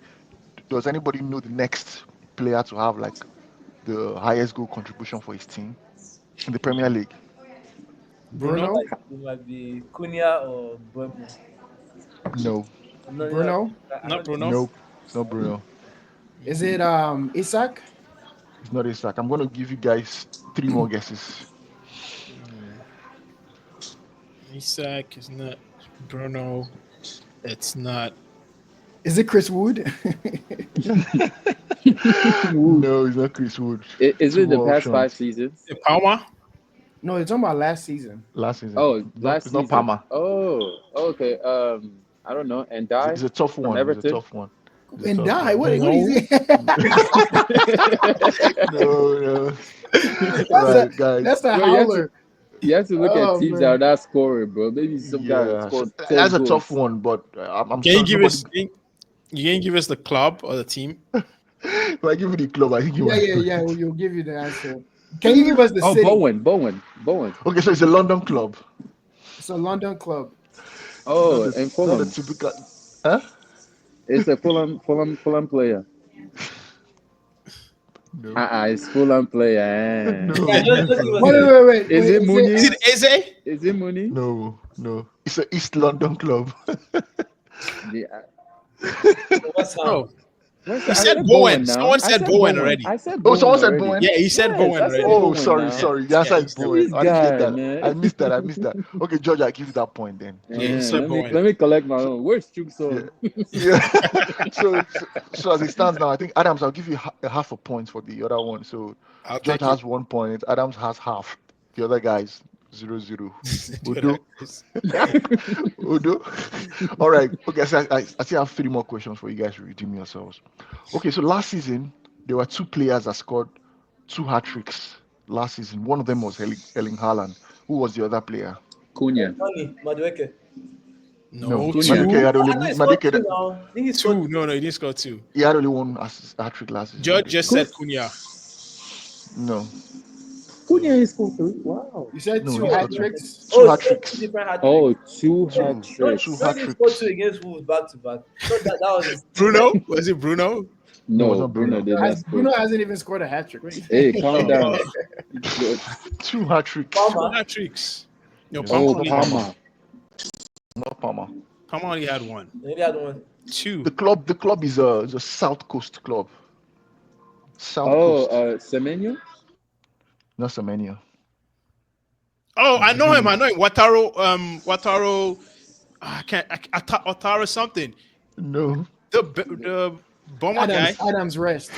Does anybody know the next player to have like the highest goal contribution for his team in the Premier League? Bruno? Bruno. It might be Cunha or Buemo. No, No, no, Bruno. I Not don't think Bruno? nope, it's not Bruno. Is it Isak? It's not Isaac. I'm going to give you guys three more guesses. Isak is not Bruno. It's not. Is it Chris Wood? No, it's not Chris Wood. Is Two it the more past 5 options. seasons? Palmer? No, it's talking about last season. Last season. Oh, It's last it's not season. Palmer. Oh, okay. I don't know. And Die It's a tough from one. It's a Everton. tough one. It's a And tough die. one. What is he? No. That's Right, guys. that's the Bro, you have to howler. you have to look at Oh teams that are man. not scoring, bro. Maybe some guy will Yeah, so score that's 12 a tough goals. one, but I'm Can you sure give nobody. us? You can give us the club or the team? If I give you the club, I think you might. Yeah. We'll give you the answer. Can you give us the Oh, city? Bowen. Okay, so it's a London club. It's a London club. Oh, Not and not a Fulham. typical. Huh? It's a Fulham player. No. It's Fulham player. No, Yeah, just give us Wait, the wait. Is it Mooney? Is it Eze? Is it Mooney? no. It's a East London club. Yeah. West Ham. Oh, Where's you I said said Bowen. now. Someone I said Bowen already. I said Oh, Bowen someone said already. Bowen. Yeah, he said Yes, Bowen I said already. Oh, Bowen sorry. now. The answer Yeah, is he said Bowen. This I didn't get guy, that. man. I missed that. Okay, George, I give you that point then. Yeah, he Yeah, said let Bowen. me collect my So, own. Where's yeah, Chukson? yeah. So as it stands now, I think Adams, I'll give you a half a point for the other one. So I'll George take it. has 1 point. Adams has half. The other guys 0-0. Udo. Udo. All right. Okay. So I still have three more questions for you guys to redeem yourselves. Okay. So last season there were two players that scored two hat tricks last season. One of them was Erling Haaland. Who was the other player? Cunha. Money, Madueke. No, Cunha. Madueke two. had I only know he scored Madueke, two now. I think he scored Two. No, he didn't score two. he had only one hat trick last season. George just Madueke. said Cunha. No, Cunha is scored 3. Wow. You said no, two he hat scored two. tricks. Two Oh, he hat scored two tricks. different hat tricks. Oh, two hat Two, George, two tricks. hat George didn't score two tricks. against Wolves back to back. So that was his Bruno? Was it Bruno? No, it was No, not Bruno Bruno. did not score. Bruno hasn't even scored a hat trick. What do you Hey, think? calm down. Two hat tricks. Two Palmer. hat tricks. No, Yeah. Palmer Oh, only had one. Palmer. Not Palmer. Palmer only had one. Maybe I don't want. Two. The club is a South Coast club. South Oh, Coast, Semenyo? not Semenya. Oh, I know him. Wataro. I can't. Otaro something. No. The bomber guy. Adams, rest.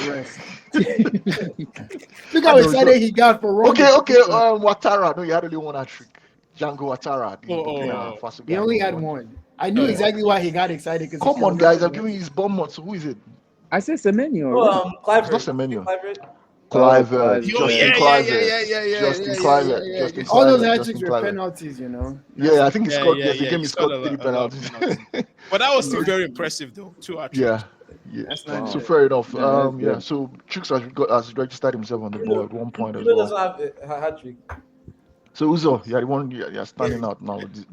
Look how excited he got for Roma. Okay. Ouattara. No, he had only one hat trick. Django Ouattara. The Burkina Faso He guy. only had one. I knew exactly why he got excited. Come on, guys. I'm giving you his Bournemouth. So who is it? I said Semenyo. Oh, Clive. It's not Semenyo. Clive, Justin yeah. Kluivert. Justin Kluivert. Justin All those Kluivert, hat Justin tricks were Kluivert. penalties, you know. Yeah, I think he scored. Yeah, Yes, the game he scored a lot 3 penalties. But that was still very impressive, though. Two hat tricks. Yeah. That's not So good. fair enough. Yeah, that's good. So Chooks has registered himself on the board at one point as Bruno well. doesn't have a hat trick. So Uzo, you're the one. You're standing out now. What do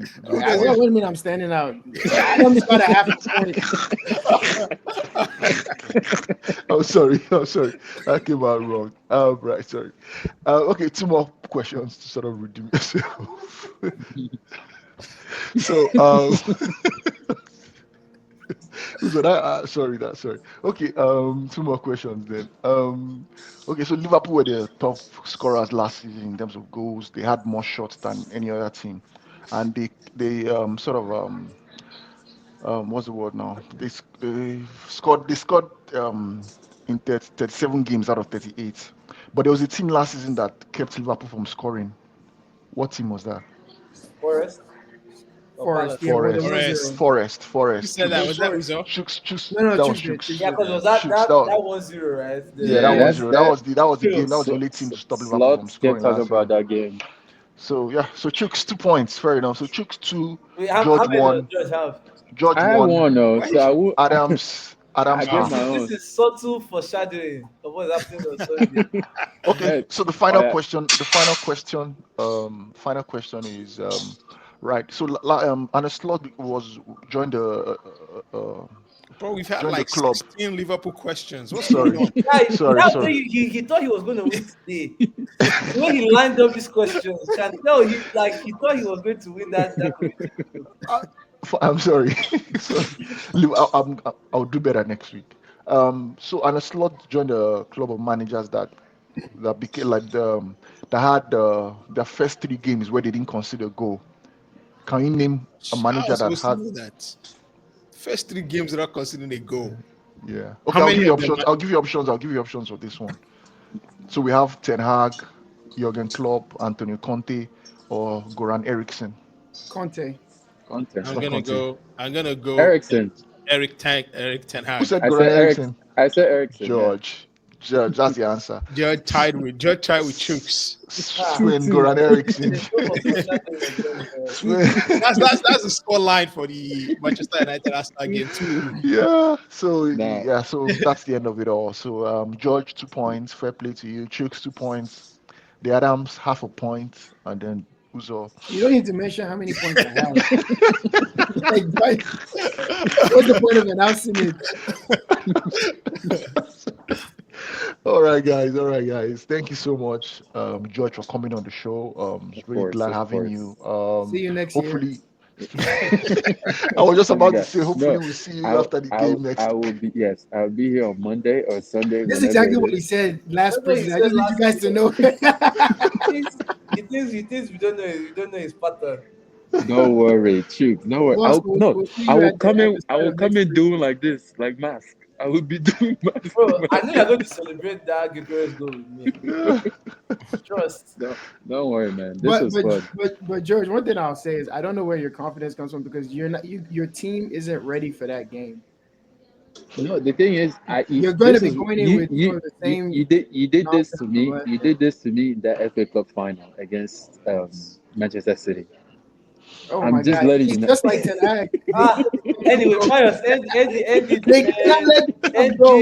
you mean I'm standing out? I only got a half a point. I'm sorry. I came out wrong. Right, sorry. Okay, 2 more questions to sort of redeem yourself. So, Uzo, sorry. Okay, 2 more questions then. Okay, so Liverpool were the top scorers last season in terms of goals. They had more shots than any other team, and they sort of what's the word now? They scored in 37 games out of 38. But there was a team last season that kept Liverpool from scoring. What team was that? Forest. Forest. Yeah, well, Forest. Who said that? Was that Uzo? Chooks. No, That was Chooks did, Chooks. Chooks Yeah, because was Chooks, that that- 1-0, right? Yeah, that that's 1-0. that. That was the game. That was the only team to stop Liverpool from Slots scoring kept talking last about season. that game. So Chooks 2 points. Fair enough. So Chooks 2, Wait, how George many 1, does George have? George I had 1, one though, so I would. Adams I get half. my own. This is subtle foreshadowing of what's happening on Sunday. Okay, so the Oh, final yeah. question, final question is right. So Anna Slot joined the Bro, we've had joined the like club. 16 Liverpool questions. What's Sorry, going on? Guy, sorry. that way he thought he was going to win today. The way he lined up these questions, can tell he thought he was going to win that committee. I'm sorry. I'll do better next week. So Anna Slot joined a club of managers that became like that had their first 3 games where they didn't concede a goal. Can you name a I manager was that supposed to had? know that. First 3 games without considering a goal. Yeah. How Okay, I'll many give you of them options. I'll give you options for this one. So we have Ten Hag, Jurgen Klopp, Antonio Conte, or Goran Eriksson. Conte. Content. I'm gonna go Ericsson. Eric Ten Who Hag. said I Goran said Eriksson? I said Ericsson. George. That's the answer. Judge tied with Chooks. Swin Goran Eriksson. That's the score line for the Manchester United Arsenal game too. Yeah. So Nah. So that's the end of it all. So George 2 points. Fair play to you. Chooks 2 points. The Adams half a point, and then Uzo. You don't need to mention how many points I have. Like, what's the point of announcing it? All right, guys. Thank you so much, George, for coming on the show. Really glad having you. See you next Hopefully, I was just about to say, hopefully, No, we'll see you after the game next. I will be I'll be here on Monday or Sunday. This is whenever exactly it what is. he said last That's what he preseason. I just said need you guys to know. He thinks we don't know his pattern. Don't worry, Chooks. No worry. Well, we'll see you I will at the- come at in. the I start will of come next in week. doing like this, like mask. I will be doing mask. Bro, I know you're going to celebrate that Gregorius goal with me. Trust. No, don't worry, man. This was fun. But George, one thing I'll say is I don't know where your confidence comes from because your team isn't ready for that game. No, the thing is, You're going to be going in with some of the same. You did this to me. nonsense, You did this to me in the FA Cup final against Manchester City. Oh I'm my just God, letting he's you know. just like Ten Hag. Anyway, Pius, end it, They can't let him end go.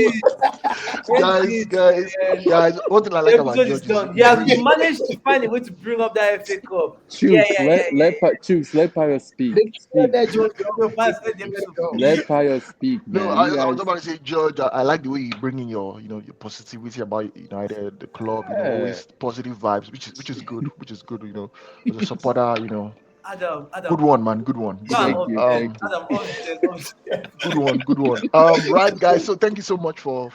Guys, one thing I The like about episode is George is done. he's He has really managed to find a way to bring up that FA Cup. Chooks, let Pius speak. They can't let Speak. that George No, go. Pius, They let the can't let episode go. finish. Let Pius speak, no. man. I You was guys, about to say, George. I like the way you bring in your positivity about United, the club. yeah. Always positive vibes, which is good. Which is good. As a supporter. Good Adam, one, man. Good one. go Good and Thank one. you, upstairs. thank you. Adam, upstairs. Good one. Good one. Right, guys. So thank you so much for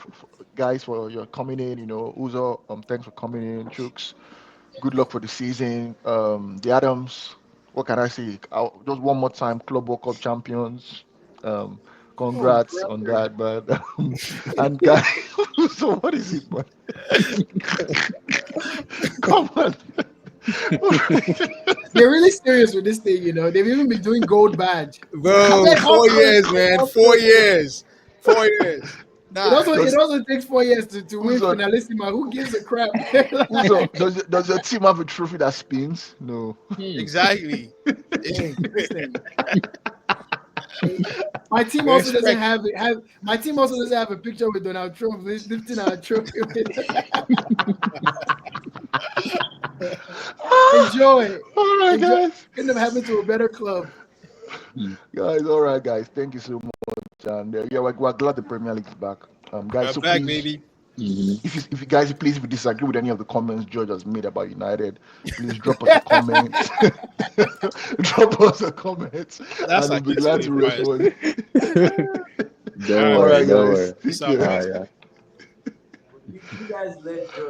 guys for your coming in. Uzo. Thanks for coming in, Chooks. Good luck for the season. The Adams. What can I say? Just one more time, Club World Cup champions. Um, Oh, congrats on brother. that, but and guys, so what is it, man? Come on. They're really serious with this thing, They've even been doing gold badge. I'm Bro, like, how 4 years, close? man. How 4 years. 4 years. It Nah. also it does also takes 4 years to win Uzo, finalissima. Who gives a crap? does your team have a trophy that spins? No. Hmm. Exactly. Hey, listen. My team also doesn't Respect. have my team also doesn't have a picture with Donald Trump lifting our trophy. Enjoy. All right, Enjoy. guys. Couldn't have happened to a better club. Guys, all right, guys. Thank you so much. And yeah, we're glad the Premier League is back. Guys, We're so back, please, baby. Mhm. if you guys please, if you disagree with any of the comments George has made about United, please drop us a comment. Drop us a comment, That's and we'll like be it's glad really to biased. respond. Don't All All right, worry, right, man. don't guys. worry. Take Peace out, care. All man. right, yeah. You guys let George.